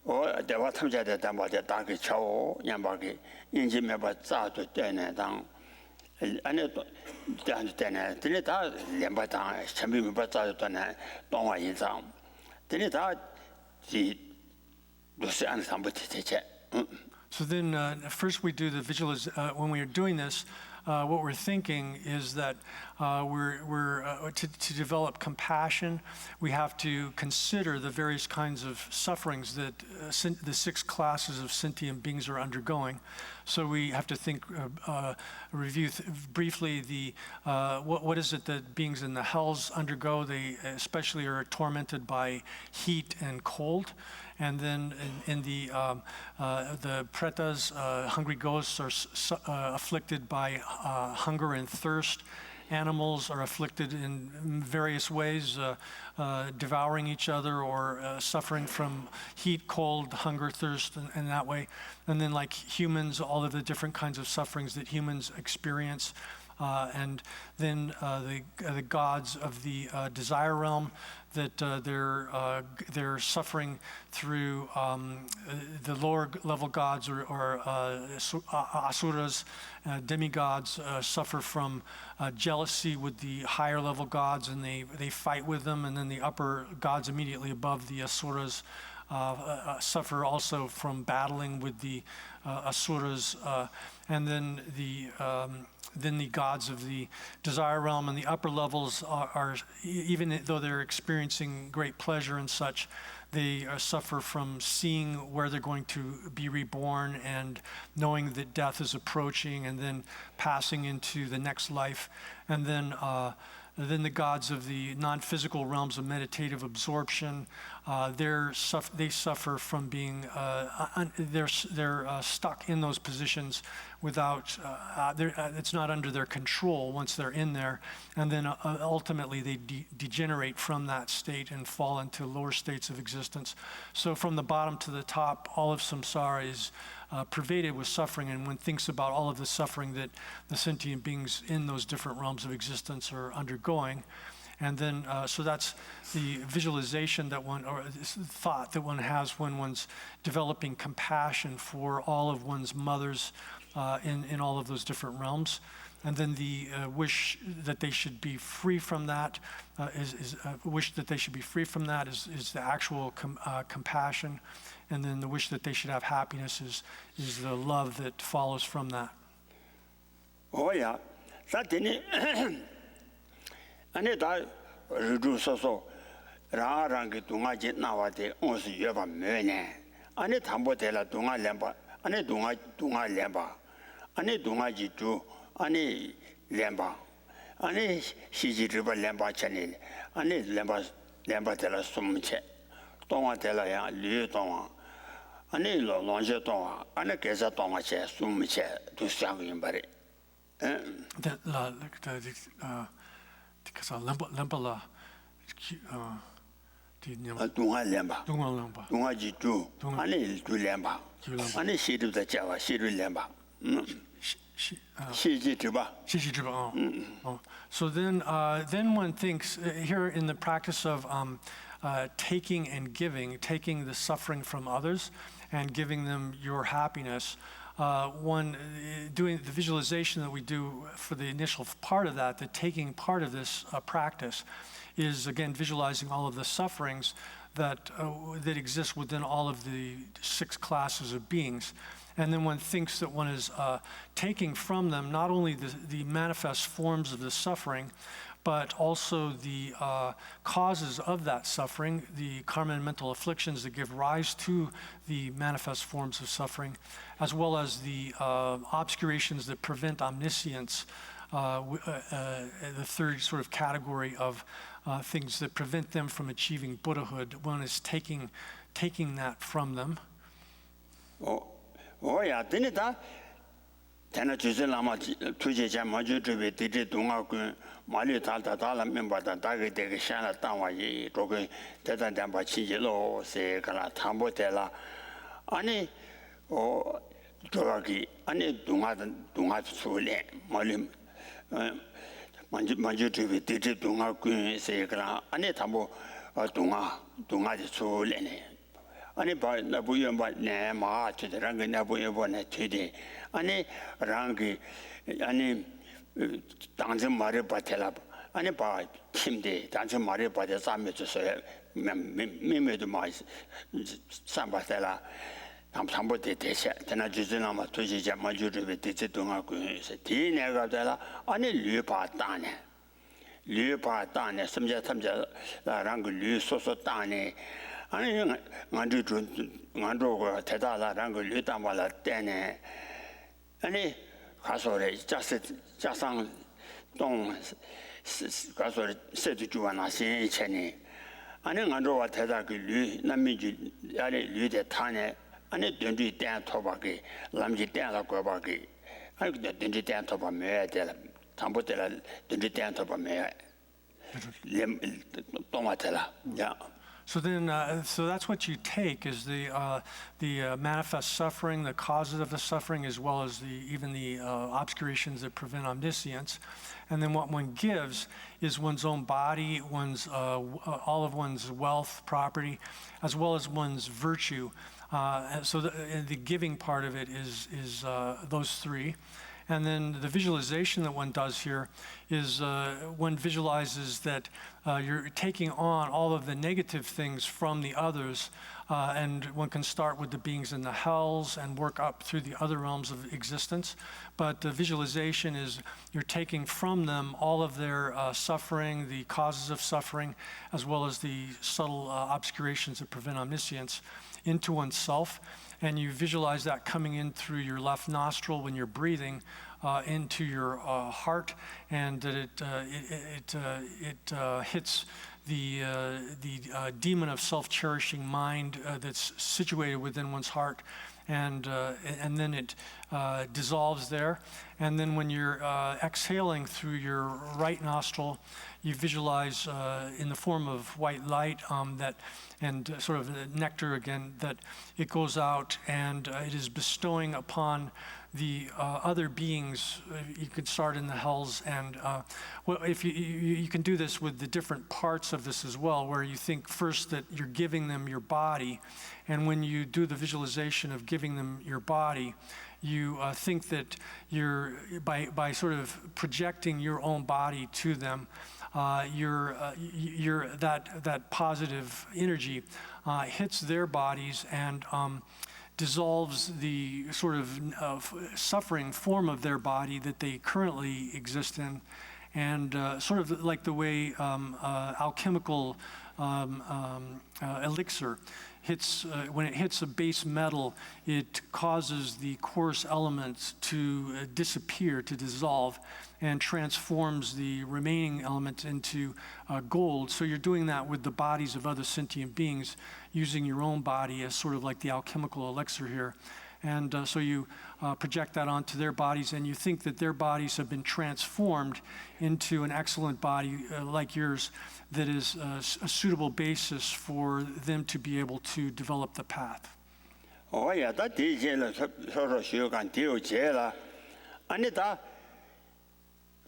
我在我他们家的单位在打个桥，人把给人家没把炸住在那当，俺那这样子在那，这里他连把当，前面没把炸住在那，当完一张，这里他是都是按上不提这些，So then first we do the when we are doing this, what we're thinking is that to develop compassion, we have to consider the various kinds of sufferings that the 6 classes of sentient beings are undergoing. So we have to think, review briefly the what is it that beings in the hells undergo. They especially are tormented by heat and cold. And then in the pretas, hungry ghosts are afflicted by hunger and thirst. Animals are afflicted in various ways, devouring each other or suffering from heat, cold, hunger, thirst, and that way. And then like humans, all of the different kinds of sufferings that humans experience. And then the gods of the desire realm, that they're suffering through the lower level gods or asuras, demigods suffer from jealousy with the higher level gods, and they fight with them. And then the upper gods immediately above the asuras suffer also from battling with the asuras, and then the gods of the desire realm and the upper levels are even though they're experiencing great pleasure and such, they suffer from seeing where they're going to be reborn and knowing that death is approaching and then passing into the next life. And then the gods of the non-physical realms of meditative absorption, they suffer from being they're stuck in those positions without it's not under their control once they're in there, and then ultimately they degenerate from that state and fall into lower states of existence. So from the bottom to the top, all of samsara is pervaded with suffering, and one thinks about all of the suffering that the sentient beings in those different realms of existence are undergoing. And then, so that's the visualization that one, or this thought that one has when one's developing compassion for all of one's mothers in all of those different realms. And then the wish that they should be free from that is the actual compassion. And then the wish that they should have happiness is the love that follows from that. Oh yeah, that didn't. And it I reduce so Rangi Tunga Jit Nawati, also you have a mene. And it Hambotella Tunga Lemba, and it Tunga Lemba, and it Tunga Jitu, and it Lemba, and it Shiji River Lemba Channel, and it Lemba Tella Sumche, Tonga Tella Liu Tonga, and it Longe Tonga, and it Kesa Tonga Che, Sumche, to Sanguinbury. Because Lembala Tunga Lemba, Tunga Jitu, and it to Lemba, and it she to the Java, she to Lemba. So then one thinks here in the practice of taking and giving, taking the suffering from others and giving them your happiness. Doing the visualization that we do for the initial part of that, the taking part of this practice, is again visualizing all of the sufferings that exist within all of the 6 classes of beings. And then one thinks that one is taking from them not only the manifest forms of the suffering, but also the causes of that suffering, the karma and mental afflictions that give rise to the manifest forms of suffering, as well as the obscurations that prevent omniscience, the third sort of category of things that prevent them from achieving Buddhahood. One is taking that from them. Yeah, didn't that? Tena Juzi Lama Tuja Maju to be did Dunga, Mali Tata Tala member that Dagi de Shana Tawa, Rogan, Teta Damba Chijilo, say Kala Tambo Tela, Ani or Toraki, Ani Dunga Sule, Mali Maju to be did Dunga, say Kala, Ani Tambo Dunga Sule. Ani ba na buyo ba ne ma to the rang na buyo ba ne today ani rangi ani dangje mare ba tela ani ba timde dangje mare ba de same to so me de ma samba tela tambo de desha tena juzuna ma to ji ma ju de de donga ku se ti ne ga tela ani lü ba da ne samja tamja rang lü so da ne 아니 만두고 대다라는 걸 일단말라 때네 아니 가서래 자상 동 가서 세트 주와나 신체니 아니 만두고 대다 그 남미지 아니 류대 타네 아니 된뒤 때 토바기 남지 때라 거바기 아니 된뒤 때 토바 매야 될 담보텔라 된뒤 때 토바 매야 동아텔라 야 So then, so that's what you take is the manifest suffering, the causes of the suffering, as well as even the obscurations that prevent omniscience. And then what one gives is one's own body, all of one's wealth, property, as well as one's virtue. So the giving part of it is those 3. And then the visualization that one does here is one visualizes that you're taking on all of the negative things from the others, and one can start with the beings in the hells and work up through the other realms of existence. But the visualization is you're taking from them all of their suffering, the causes of suffering, as well as the subtle obscurations that prevent omniscience into oneself. And you visualize that coming in through your left nostril when you're breathing into your heart, and that it hits the demon of self-cherishing mind that's situated within one's heart, and then it dissolves there. And then when you're exhaling through your right nostril, you visualize in the form of white light and sort of nectar again, that it goes out and it is bestowing upon the other beings. You could start in the hells, and if you can do this with the different parts of this as well, where you think first that you're giving them your body, and when you do the visualization of giving them your body, you think that you're by sort of projecting your own body to them, that positive energy hits their bodies and dissolves the sort of suffering form of their body that they currently exist in, and sort of like the way alchemical elixir hits, when it hits a base metal, it causes the coarse elements to disappear, to dissolve, and transforms the remaining elements into gold. So you're doing that with the bodies of other sentient beings, using your own body as sort of like the alchemical elixir here. And so you project that onto their bodies, and you think that their bodies have been transformed into an excellent body like yours that is a suitable basis for them to be able to develop the path. Oh yeah, that is so sure can deal jela. Anita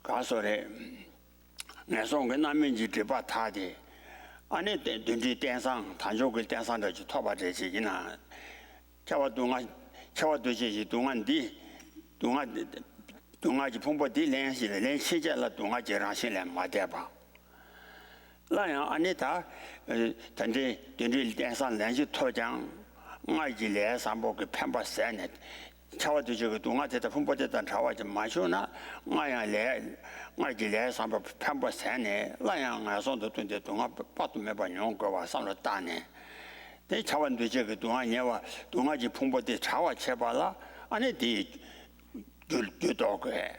Gasore Nasong Naminji Debatadi. 안에 된지 댄상 단속을 댄상도 토바제지 이나 차와 도시 동안디 동아지 풍부디 렌시를 렌시자라 동아지랑 신뢰 마대봐 라야 안에다 단지 된지 댄상 렌시 토장 아이지레 삼복의 편바세네 차와도 저거 동아대다 풍부대다 차와지 마쇼나 아이지레 삼복 편바세네 라야 아손도 된데 동아 빠도 매번 용거와 삼로 따네 대 차원도 저거 동아녀와 동아지 풍부대 차와 쳐봐라 안에디 주도게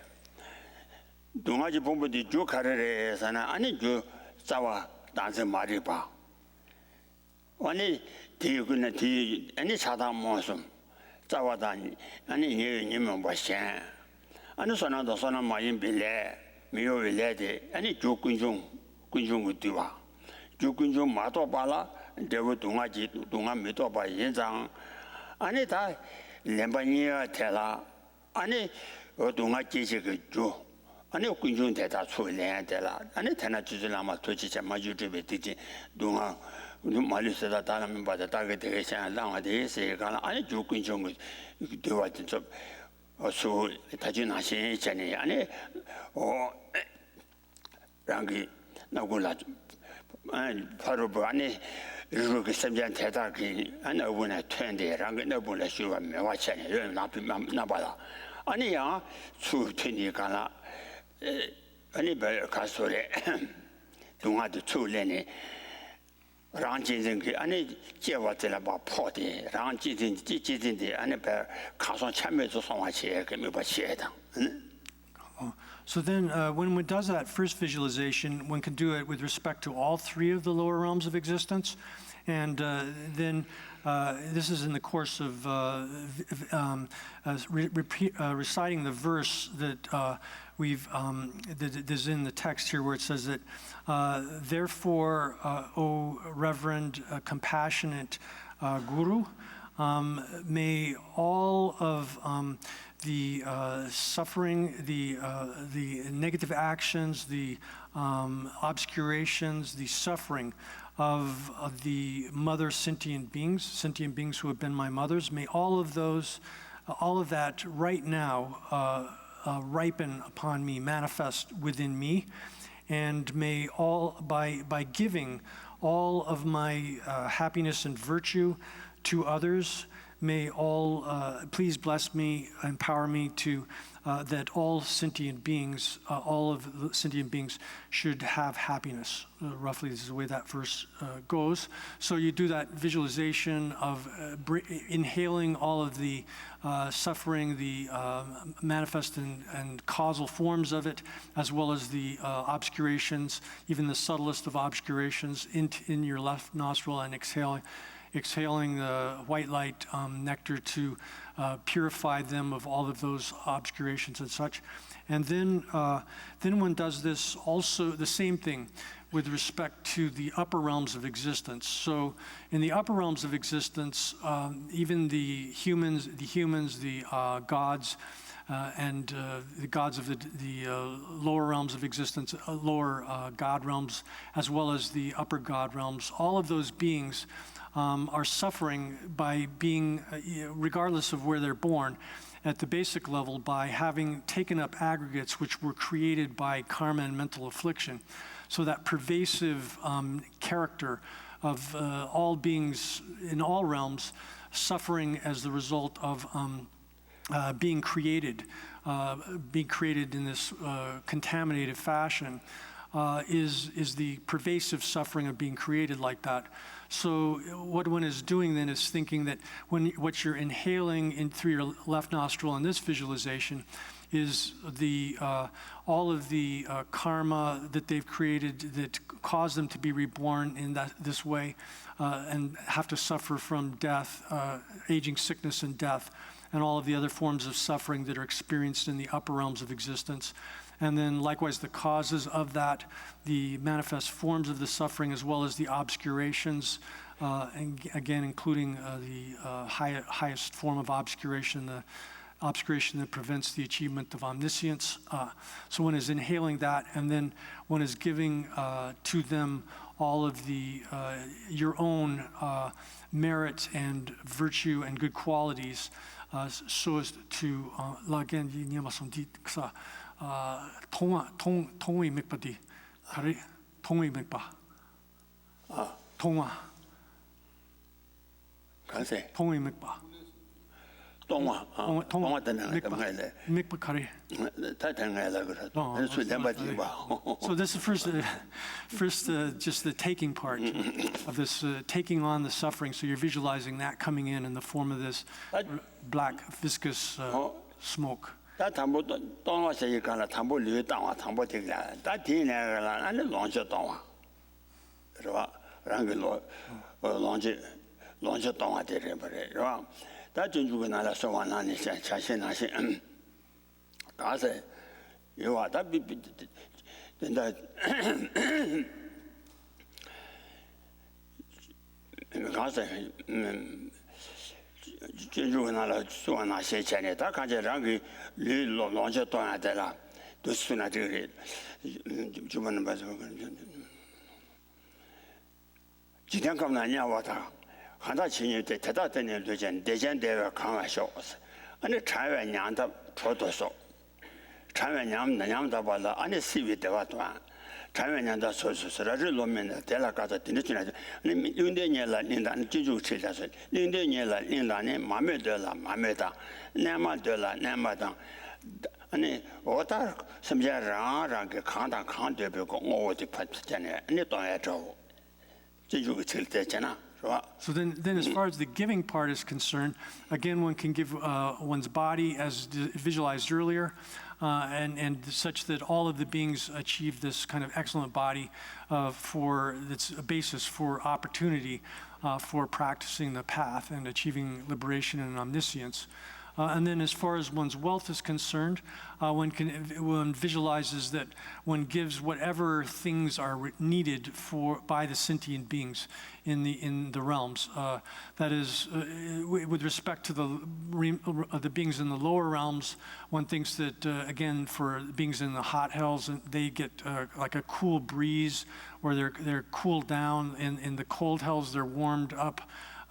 동아지 풍부대 주 가르래서나 아니 주 싸와 단서 말이 봐 아니 뒤그는 뒤 아니 차다 모습 자와다니 아니 니면 뭐냐 아니 소나 마인 빌레 미요빌레데 아니 조군중 뒤와 조군중 마도 발라 대부 동아지 동아 미도 바 인장 아니 다 렘바니아 테라 아니 동아지 그조 아니 군중 대다 소리야 되라 아니 테나 주질라마 도지자 마주드베 되지 동아 말리스다 다른 바다 다게 되게 생각하는 데서 가나 아니 조군중 되었던 좀 소 다진하신 전에 아니 랑기 나고라 바로 아니 이렇게 sembian 대다기 아니 어분에 텐데 랑기 너분에 쉬워 매와찬에 나봐라 아니야 수 텐이가나 아니 별 가소래 동아도 출래네 랑진진기 아니 제와들라 봐 포데 랑진진지 아니 별 가서 참여해서 송화치에 그미 봐치에다 So then, when one does that first visualization, one can do it with respect to all three of the lower realms of existence. And then this is in the course of reciting the verse that that is in the text here, where it says that, therefore, O Reverend, compassionate Guru, may all of the suffering, the negative actions, the obscurations, the suffering of the mother sentient beings who have been my mothers, may all of that right now ripen upon me, manifest within me, and may all, by giving all of my happiness and virtue to others, may all please bless me, empower me to that all sentient beings, all of the sentient beings should have happiness. Roughly, this is the way that verse goes. So you do that visualization of inhaling all of the suffering, the manifest and causal forms of it, as well as the obscurations, even the subtlest of obscurations, in your left nostril, and exhaling the white light nectar to purify them of all of those obscurations and such. And then one does this also, the same thing, with respect to the upper realms of existence. So in the upper realms of existence, even the humans, the gods, and the gods of the lower realms of existence, lower god realms, as well as the upper god realms, all of those beings are suffering by being, regardless of where they're born, at the basic level, by having taken up aggregates which were created by karma and mental affliction. So that pervasive character of all beings in all realms suffering as the result of being created in this contaminated fashion is the pervasive suffering of being created like that. So what one is doing then is thinking that what you're inhaling in through your left nostril in this visualization is all of the karma that they've created that caused them to be reborn in this way and have to suffer from death, aging, sickness, and death, and all of the other forms of suffering that are experienced in the upper realms of existence. And then likewise the causes of that, the manifest forms of the suffering, as well as the obscurations, and again including the highest form of obscuration, the obscuration that prevents the achievement of omniscience. So one is inhaling that, and then one is giving to them all of the your own merit and virtue and good qualities so as to again 통이 맥바디 가리 통이 맥바 통화 간세 통이 맥바 동화 동화 되는 맥바 가리 다 되는 그래 수lem바지 봐 So this is first just the taking part of this taking on the suffering. So you're visualizing that coming in the form of this black viscous smoke. 다 담보 동화서 이거는 담보 류 동화 담보 되라 다 뒤내가 안에 론셔 동화 그러와 랑글로 론셔 동화 되래 버려 다 전주가 나라 소환하니 자신하시 가서 요와 다 된다 가서 전주가 나라 소환하시 전에 다 가서 랑이 론셔 동화 되라 도스나 되래 주문은 봐서 지난 감나냐 와다 한다 진이 때 대다 되는 되전 대전 대가 강화셔 아니 차원량다 초도서 차원량 나냥다 발라 아니 시비 대와도 차원량다 소소서를 놓으면 대라가서 되는 아니 윤대녀라 닌다 지주 칠다서 윤대녀라 닌다네 마음에 들라 마음에다 내마 들라 내마다 아니 오다 섬자라라게 강다 강대벽고 어디 받잖아요 아니 또야 저 지주 칠때잖아 So then as far as the giving part is concerned, again, one can give one's body as visualized earlier, and such that all of the beings achieve this kind of excellent body for that's a basis for opportunity for practicing the path and achieving liberation and omniscience. And then as far as one's wealth is concerned, one visualizes that one gives whatever things are needed by the sentient beings in the realms. That is, with respect to the beings in the lower realms, one thinks that, again, for beings in the hot hells, they get like a cool breeze, or they're cooled down. In the cold hells, they're warmed up.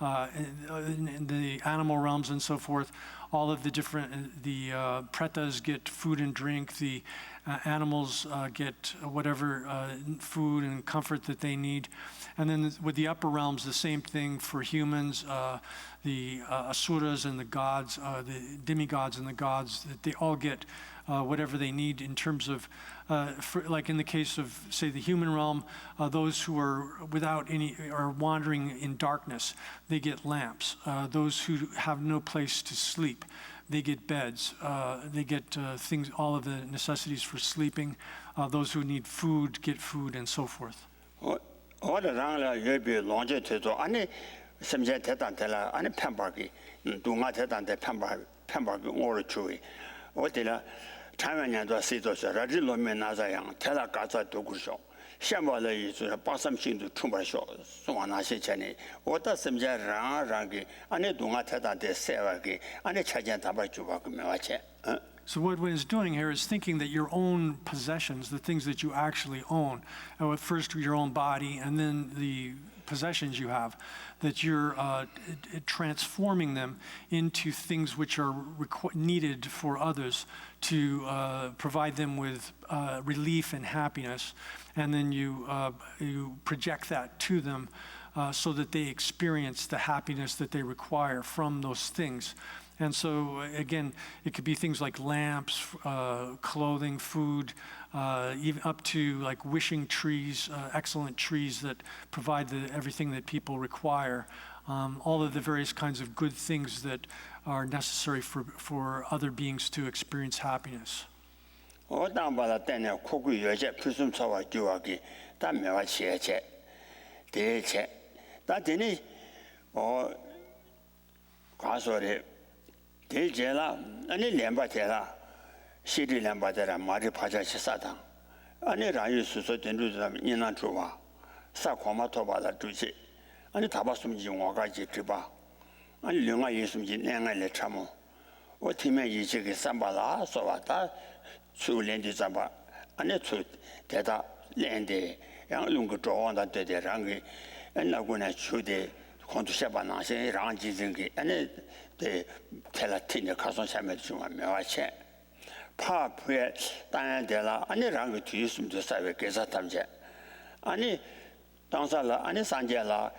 In the animal realms and so forth, all of the different, the pretas get food and drink, the animals get whatever food and comfort that they need. And then with the upper realms, the same thing for humans, the asuras and the gods, the demigods and the gods, that they all get whatever they need in terms of, like in the case of, say, the human realm, those who are are wandering in darkness, they get lamps. Those who have no place to sleep, they get beds. They get things, all of the necessities for sleeping. Those who need food get food, and so forth. 차면년도 시도서 라질로면 나자양 테라가자 도구쇼 샤말의 저 바삼신도 충분하쇼 송하나시 전에 어떤 섬자라라게 안에 동아 태단데 세와게 안에 차전 답을 주고 그러면 와체 So what one is doing here is thinking that your own possessions, the things that you actually own, first your own body and then the possessions you have, that you're transforming them into things which are needed for others to provide them with relief and happiness, and then you project that to them so that they experience the happiness that they require from those things. And so, again, it could be things like lamps, clothing, food, even up to like wishing trees, excellent trees that provide everything that people require. All of the various kinds of good things that are necessary for other beings to experience happiness. 대제라 아니 렘바테라 시리 렘바테라 마리 파자시사다 아니 라유 수소 된루다 니나 좋아 사코마토바다 두지 아니 다바숨지 와가지 드바 아니 영아 예숨지 내가래 참어 어티면 이제게 삼바라 소와다 수련디 잡아 아니 수 대다 렌데 양lun거 좋아한다 되대 랑게 엔나고나 추대 콘투샤바나세 랑지징게 아니 데 텔라틴의 가서 샤메 좀 명화체 파프에 땅에들라 아니 랑게 뒤숨도 사회 계사 탐제 아니 당사라 아니 산제라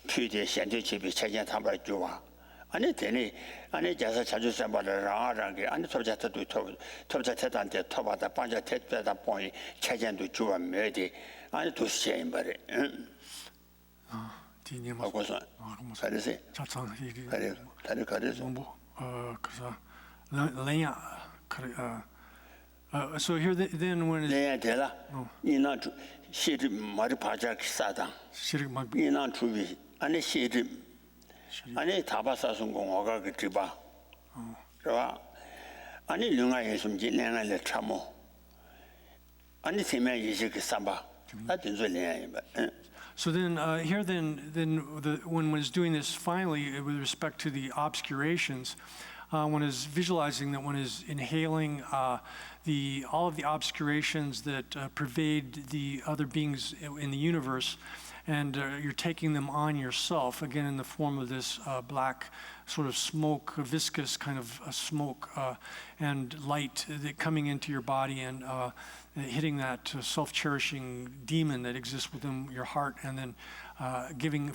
피대 현재 집이 체제 탐발 좋아 아니 되니 아니 자서 자주 삼바를 라랑게 아니 토자트도 토자트한테 토바다 반자 tet다 보이 체제도 좋아 매디 아니 도시에 말이 디니마 그래서 그래서 자창 이게 그래서 뭐 그래서 레야 so here then when 네 되라 이나 시리 말이 바자 기사다 이나 주비 아니 시리 아니 다바사선 공화가 그 뒤바 그봐 아니 류가에 숨지 내가를 참모 아니 세면 이제 그 삼바 나 된소리야 So then, here when one is doing this finally with respect to the obscurations, one is visualizing that one is inhaling all of the obscurations that pervade the other beings in the universe, and you're taking them on yourself, again in the form of this black sort of smoke, viscous kind of smoke and light that coming into your body and hitting that self-cherishing demon that exists within your heart, and then giving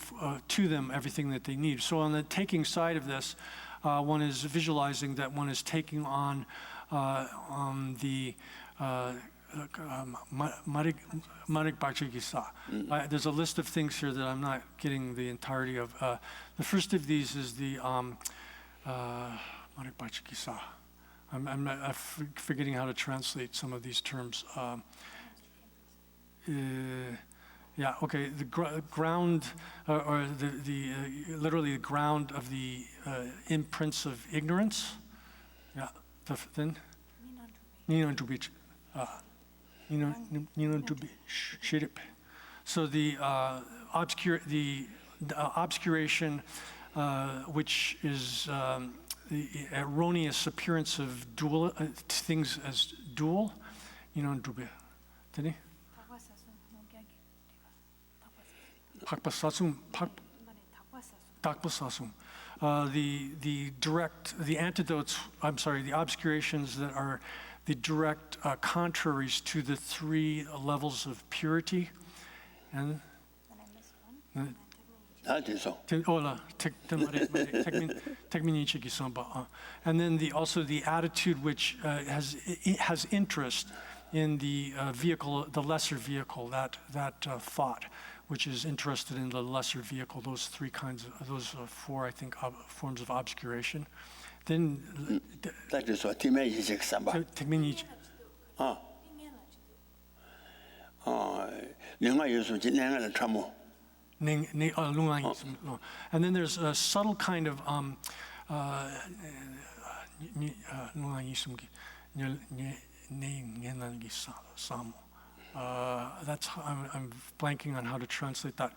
to them everything that they need. So on the taking side of this, one is visualizing that one is taking on the Marik Bachigisa. There's a list of things here that I'm not getting the entirety of. The first of these is the Marik Bachigisa. I'm forgetting how to translate some of these terms. Yeah, okay, the ground, or the literally the ground of the imprints of ignorance. Yeah, then? So the obscuration, which is the erroneous appearance of dual things as dual, the antidotes, I'm sorry, the obscurations that are the direct contraries to the three levels of purity. And and then also the attitude which has interest in the vehicle, the lesser vehicle, that thought, which is interested in the lesser vehicle. Those three kinds of four, I think, forms of obscuration. Then that is what Timei Samba. And then there's a subtle kind of that's I'm blanking on how to translate that.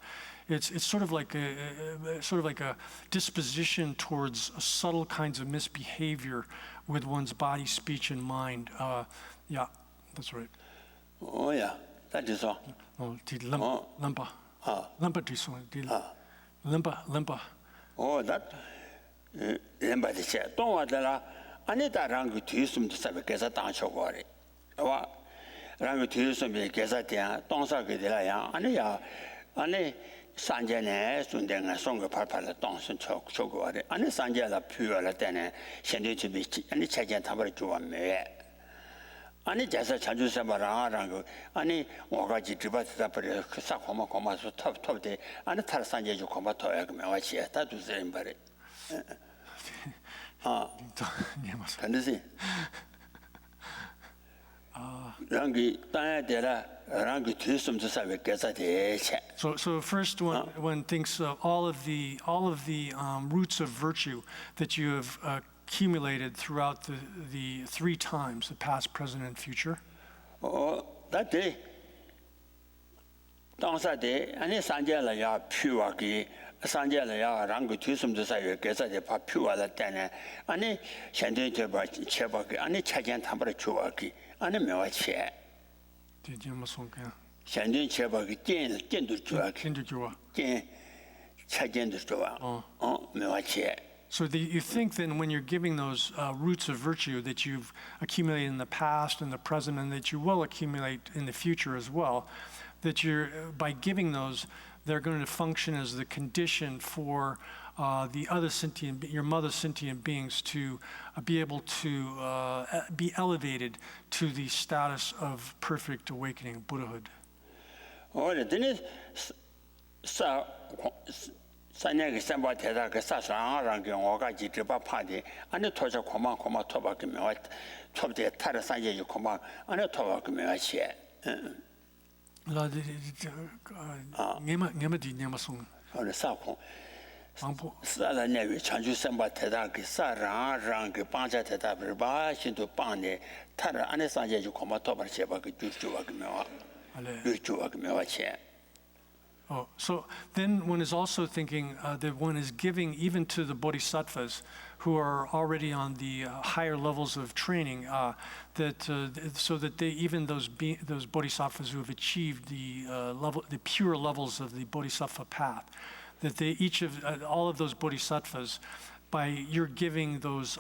It's sort of like a disposition towards subtle kinds of misbehavior with one's body, speech, and mind. Yeah, that's right. Oh yeah, that is all. Limpa. Limpa. Oh, that. Limpa the chair. Don't want that. Anita Rangu to use some to say because I don't show worry. Rangu to use some because I don't say good. Ania, Ane Sanjane, Sundang, a song of Papa, Donson Chok, Chogore, and Sanjala pure Latene, send to be any check and cover to a mayor. 아니 자사 자주 사바라라고 아니 와가지 드바다 버려 사고마 고마서 톱톱데 아니 탈산제 주 고마토야 그러면 와치 다 두세임 바래 근데지 랑기 땅에 대라 랑기 뒤숨 주사에 깨서 대체 So first one thinks of all of the roots of virtue that you have accumulated throughout the three times, the past, present, and future. Oh, that day. 당사대 아니 산제라야 피와기 산제라야 랑고 뒤숨도 사이에 계산에 파 피와라 때네 아니 현대 제바기 아니 차견 담으러 주와기 아니 매와체. 뒤지면 손가. 현대 제법이 见도 좋아. Kinderjua. 차견도 좋아. 매화체. So you think then when you're giving those roots of virtue that you've accumulated in the past and the present and that you will accumulate in the future as well, that by giving those, they're going to function as the condition for the other your mother's sentient beings to be able to be elevated to the status of perfect awakening, Buddhahood. 산내게 선바 대다가 사상하는 게 오가지 드바 파데 안에 토자 고마 토바게 메와 톱데 타르 산제지 고마 안에 토바게 메와시 라 네마디 네마송 어느 사고 방포 사라내위 전주 선바 대다가 사랑하는 게 방자 대답을 봐 신도 방네 타르 안에 산제지 고마 토바게 제바게 주주하게 메와 주주하게 메와시. Oh, so then one is also thinking that one is giving even to the bodhisattvas who are already on the higher levels of training, so that they even those bodhisattvas who have achieved the pure levels of the bodhisattva path, that they all of those bodhisattvas, by your giving those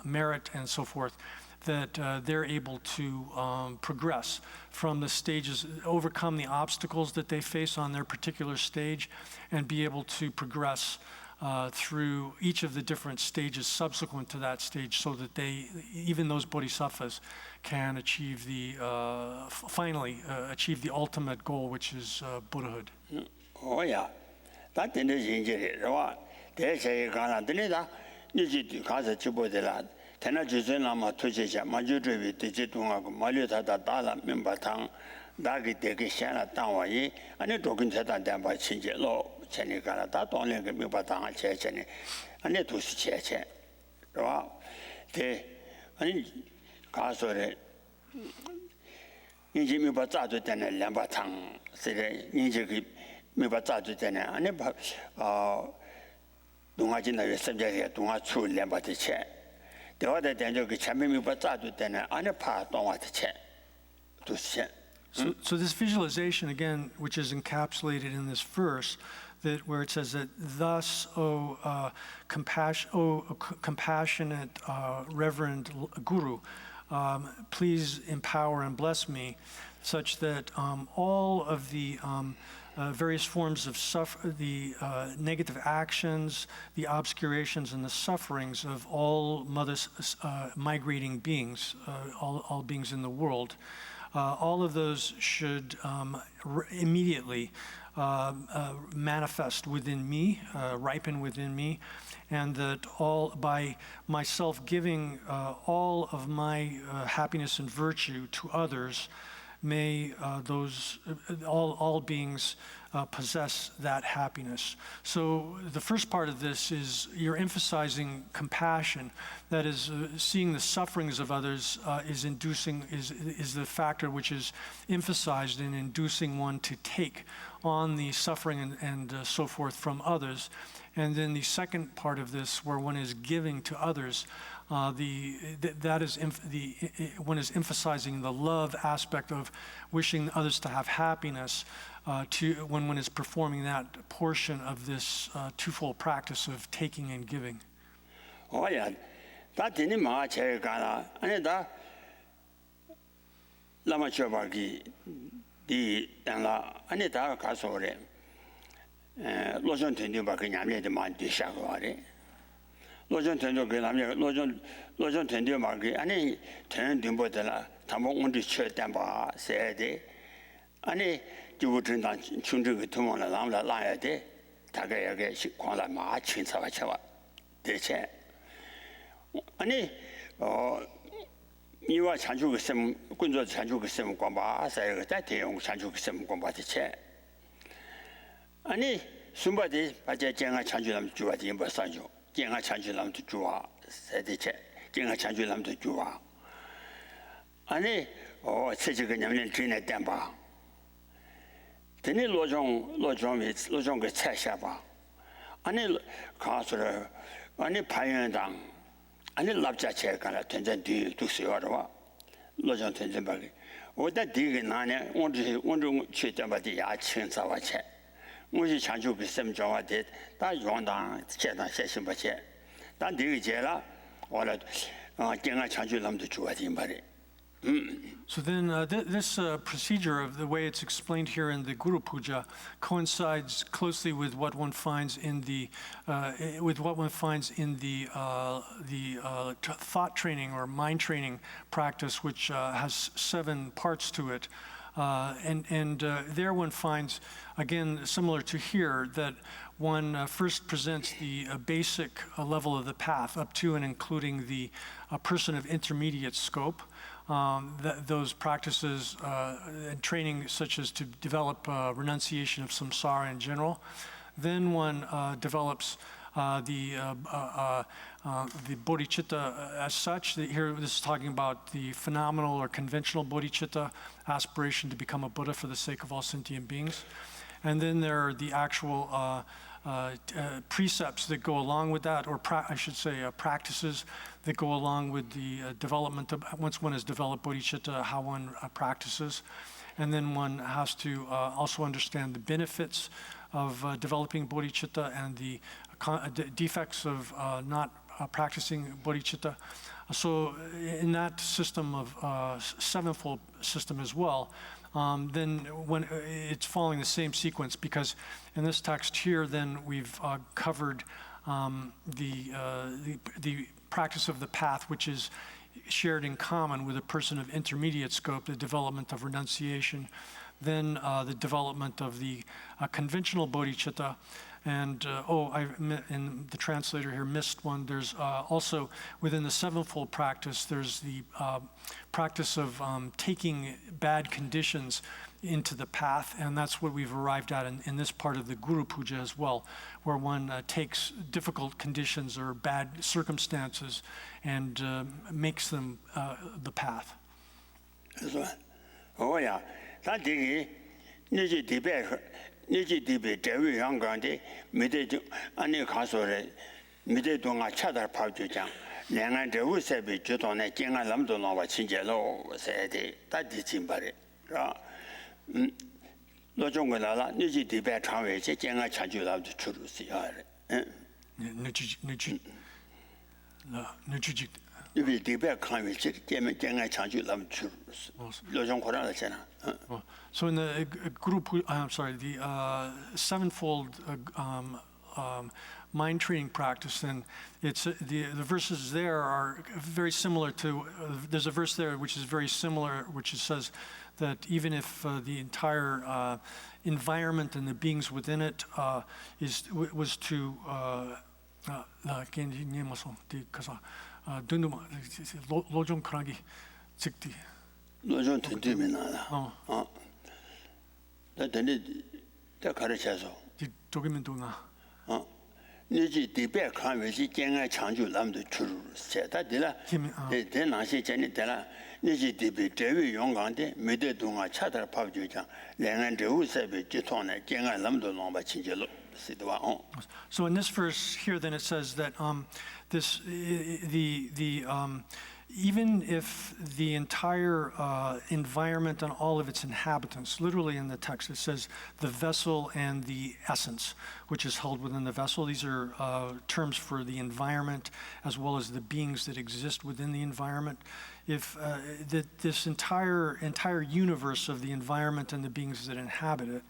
merit and so forth, that they're able to progress from the stages, overcome the obstacles that they face on their particular stage, and be able to progress through each of the different stages subsequent to that stage, so that even those bodhisattvas can achieve finally achieve the ultimate goal, which is Buddhahood. Oh yeah, that in the injury, they say, "Ganadina, you can't support the lad." Tena nama tujeja majudevi dijitunga malutata dala mimbatang dagi degi shana tangwayi ane dokin teta damba chinje lo cheni kana da donle ke mimbatang che cheni ane tusi che che right te ane kasore ninji mimbatatu tena lembatang sire ninji ki mimbatatu tena ane dunga jina ye sabjaya dunga chu lembati che. So this visualization, again, which is encapsulated in this verse, where it says that, "Thus, O compassionate, Reverend Guru, please empower and bless me, such that all of the various forms of the negative actions, the obscurations, and the sufferings of all migrating beings, all beings in the world, all of those should immediately manifest within me, ripen within me, and that by myself giving all of my happiness and virtue to others, may all beings possess that happiness." So the first part of this is you're emphasizing compassion. That is, seeing the sufferings of others is the factor which is emphasized in inducing one to take on the suffering and so forth from others. And then the second part of this, where one is giving to others, one is emphasizing the love aspect of wishing others to have happiness when one is performing that portion of this twofold practice of taking and giving. Oh yeah, that didn't match. Aneda lama chobagi di la aneda kasore lojon tendu ba kanyamle de man di shagware. 로전 tendu ke namle lojon tendu ma ke ani ten dimbo de la tamo undi che tamba se de ani jubu tenda chungju ke tumo la lamla la ya de daga ya ke kwang la ma chin sa ba chawa de che ani 미와 찬주가 셈 군조 찬주가 셈 관바 사이가 대용 찬주가 셈 관바 대체 아니 숨바디 바제 쟁아 찬주람 주와디 임바 산주 쟁아 찬주람 주와 세대체 쟁아 찬주람 주와 아니 세지가 냠는 진에 땜바 드니 로종 그 차샤바 아니 가서를 아니 파연당 아니 랍자체 가라 텐전 뒤 두스여와 로전 텐전 바기 오다 디게 나네 원주 최대마디 야친 사와체我是强求比什么讲话的，但用当阶段些什么些，但这个节了，我了经常强求那么多做的嘛的。So then this procedure of the way it's explained here in the Guru Puja coincides closely with what one finds in the thought training or mind training practice, which has 7 parts to it. There one finds, again, similar to here, that one first presents the basic level of the path up to and including the person of intermediate scope. Those practices and training such as to develop renunciation of samsara in general. Then one develops the bodhicitta as such. Here, this is talking about the phenomenal or conventional bodhicitta, aspiration to become a Buddha for the sake of all sentient beings. And then there are the actual precepts that go along with that, or practices that go along with the development of, once one has developed bodhicitta, how one practices. And then one has to also understand the benefits of developing bodhicitta and the defects of not practicing bodhicitta. So in that system of sevenfold system as well, then when it's following the same sequence, because in this text here, then we've covered the practice of the path, which is shared in common with a person of intermediate scope, the development of renunciation, then the development of the conventional bodhicitta. And in the translator here missed one. There's also within the sevenfold practice, there's the practice of taking bad conditions into the path, and that's what we've arrived at in this part of the Guru Puja as well, where one takes difficult conditions or bad circumstances and makes them the path. Oh yeah, that thing is debate. 니지 디베 대위 양강데 미대죠 아니 가서래 미대동아 차달 파주장 내가 대우세비 주도네 쟁아 남도 나와 친제로 세대 다디진 바래 노종을라라 니지 디베 창외제 쟁아 차주라도 추루시야 느지 이비 디베 강외제 쟁아 차주라도 추루시 노종고라잖아. So in the the sevenfold mind training practice, then it's the verses there are very similar to. There's a verse there which is very similar, which says that even if the entire environment and the beings within it was to 노종 든든이나 나더니 다 가르쳐서 도기면도나 니지 디베 칸외시 쟁아 창주 남도 추루 세다들라 대나시 전에들라 니지 디베 대위 용강데 메대동아 차달 파주장 랭안 대우세베 지통네 쟁아 남도 nomba 친절로 시도와 So in this verse here then it says that even if the entire environment and all of its inhabitants, literally in the text, it says the vessel and the essence, which is held within the vessel. These are terms for the environment as well as the beings that exist within the environment. If this entire universe of the environment and the beings that inhabit it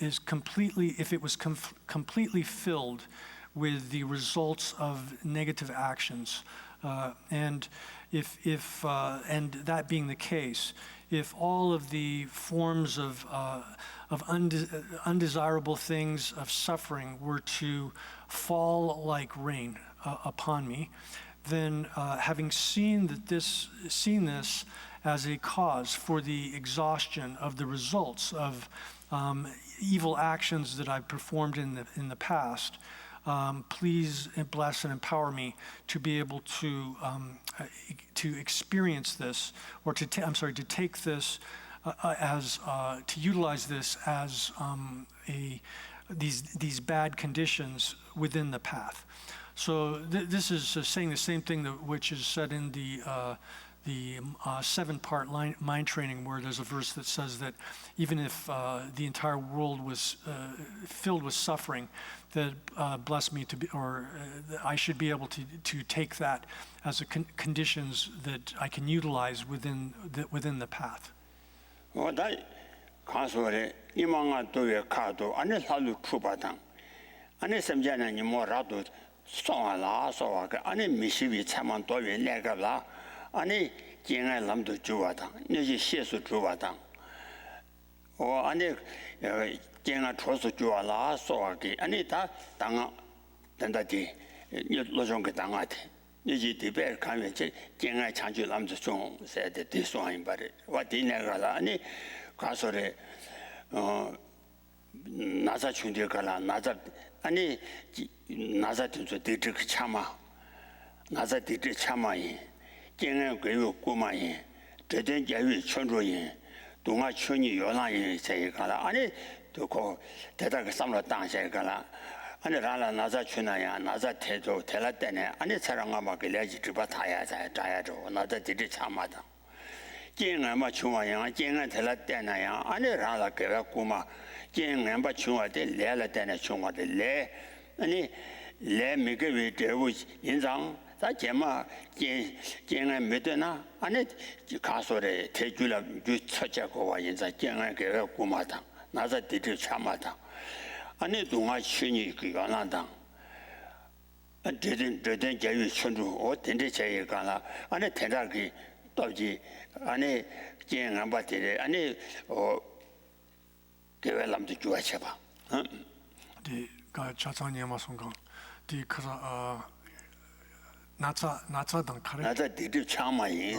is completely, if it was completely filled with the results of negative actions, and and that being the case, if all of the forms of undesirable things of suffering were to fall like rain upon me, then having seen this as a cause for the exhaustion of the results of evil actions that I've performed in the past, please bless and empower me to be able to experience this, or to take this to utilize this as these bad conditions within the path. So this is saying the same thing which is said in the seven-part mind training, where there's a verse that says that even if the entire world was filled with suffering, that bless me to be, or I should be able to take that as conditions that I can utilize within the path. 가서래 이망아 도에 카도 안에 살로 추바당 안에 섬자는 뭐라도 송아라 소아가 안에 미시비 참만 도에 내가라 안에 쟁알 남도 주와당 이제 시수 주와당 안에 쟁아 초수 주와라 소아기 안에 다 당아 된다디 로종게 당아대 이제 디베 가면 쟁아 장주 남도 좀 세대 디소인 바래 와디 내가라 아니 가서래 나사 춘데 가라 나자 아니 나사 춘서 데트 참아 나사 데트 참아이 쟁은 그요 꼬마이 대전 제위 천조인 동아 천이 요나이 제 가라 아니 또고 대다가 삼로 당세 가라 아니 라라 나사 춘나야 나사 태조 대라 때네 아니 사랑아 막 레지 집어 타야 자야죠 나자 데트 참아다 쟁은 뭐 중앙이야 쟁은 대라 때나야 아니 라라 그가 꼬마 쟁은 뭐 중앙에 레라 때네 중앙에 레 아니 레 미게 되고 인상 다 제마 쟁은 메드나 아니 가소래 대줄라 주 첫째고 와 인자 쟁은 그가 꼬마다 나자 데트 참아다 아니 동아 신이 그가 난다 대전 제위 천주 어떤데 제일 가나 아니 대다기 또지 안에 쟁한 바들에 안에 개발람도 좋아해 봐. 가 자산이야마 송강 디 그라 나차 당카레 나자 디디 참아이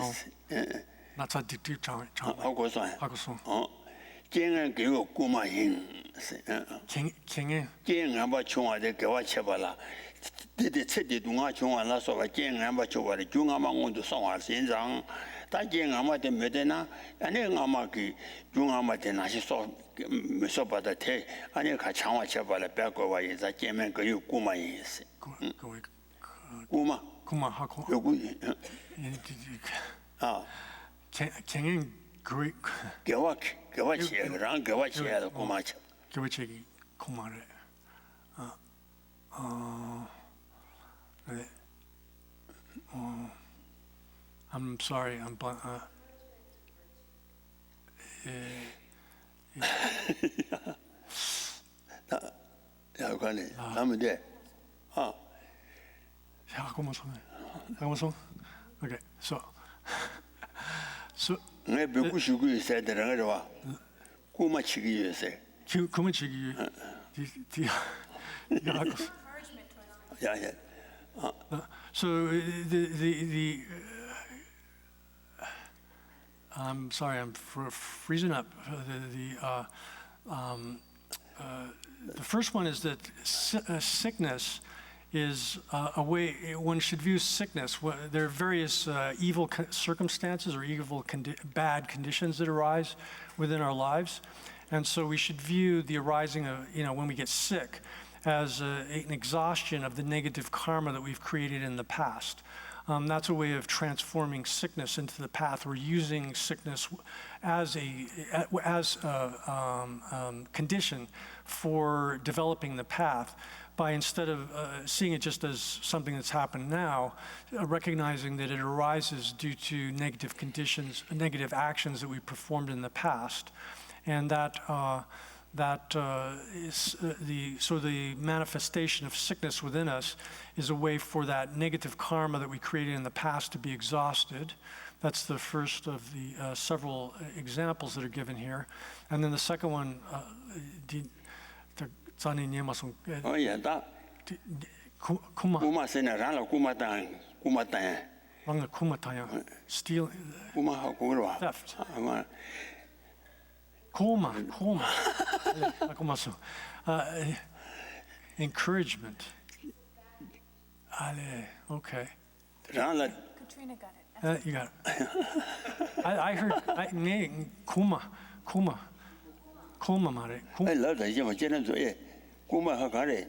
나차 디디 참 하고서 하고서 쟁은 그거 꾸마인 쟁에 쟁한 바 총아데 개와 쳐봐라 데데 체디 동아 총아라서 쟁한 바 줘봐라 중앙망원도 송할 신장 다쟁아마데 메데나 아니 아마기 중앙마데 나시 소바다 테 아니 가창와 쳐봐라 배고와 이자 쟁면 그 꾸마인 꾸마 하고 요구 쟁행 그리 개와 치야랑 개와 치야도 꾸마쳐 교체기 고마래 네. I'm sorry, I'm 야, 관리, 나면 돼. Okay, so 내 벽구 쉬고 있어야 되는 거 봐. 꼬마 치기 위해서. 그만 치기 디 야. So the I'm sorry, I'm freezing up. The first one is that sickness is a way one should view sickness. There are various evil circumstances or evil bad conditions that arise within our lives, and so we should view the arising of when we get sick as an exhaustion of the negative karma that we've created in the past. That's a way of transforming sickness into the path. We're using sickness as a condition for developing the path by, instead of seeing it just as something that's happened now, recognizing that it arises due to negative conditions, negative actions that we performed in the past, and that is the manifestation of sickness within us is a way for that negative karma that we created in the past to be exhausted. That's the first of the several examples that are given here. And then the second one, theft. Koma. Encouragement. Okay. Katrina got it. You got it. I heard Koma mare. I love that you didn't do it. Kuma Hakare.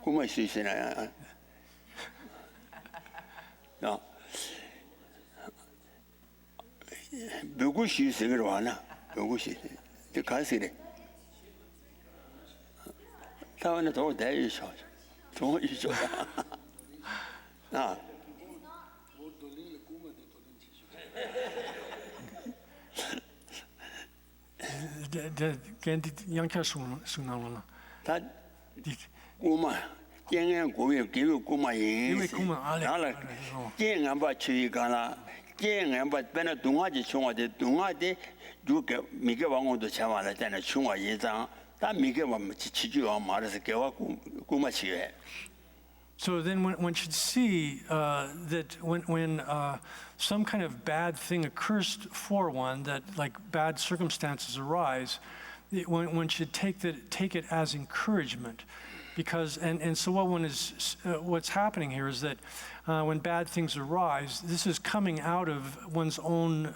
Kuma Sisina. 야. 누구시 생을 와나? 누구시? 저 가시래. 다음에 더 대이셔. 더 이셔. 아. 양캐 수나오나. 다 꼬마. 깽엔 고에 기회 꼬마인. 기회 꼬마, 알래. 알래. 깽안 봐 추이가나. 깽안 봐 배나 동아지 총화데 동아데 두게 미게 왕원도 잡아라 때나 총화 예장. 다 미게 왕 지지요 말해서 개와 꼬마치게. So then one should see that when some kind of bad thing occurs for one, that like bad circumstances arise, one should take it as encouragement. Because, and so what's happening here is that when bad things arise, this is coming out of one's own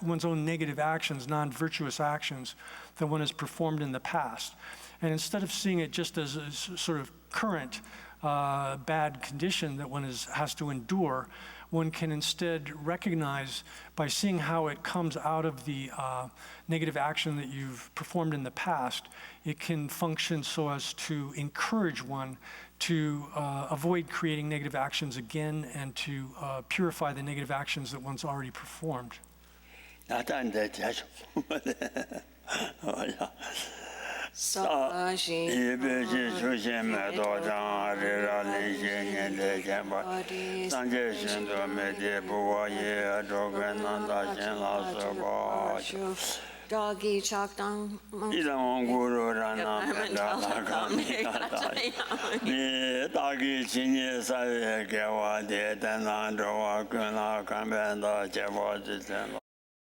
one's own negative actions, non-virtuous actions that one has performed in the past. And instead of seeing it just as a sort of current bad condition that one has to endure, one can instead recognize by seeing how it comes out of the negative action that you've performed in the past, it can function so as to encourage one to avoid creating negative actions again and to purify the negative actions that one's already performed. Doggy chalk down. 이런 구로라나 다기 진예 사회에 개와 대단한 저와 그나 감변다 제보지는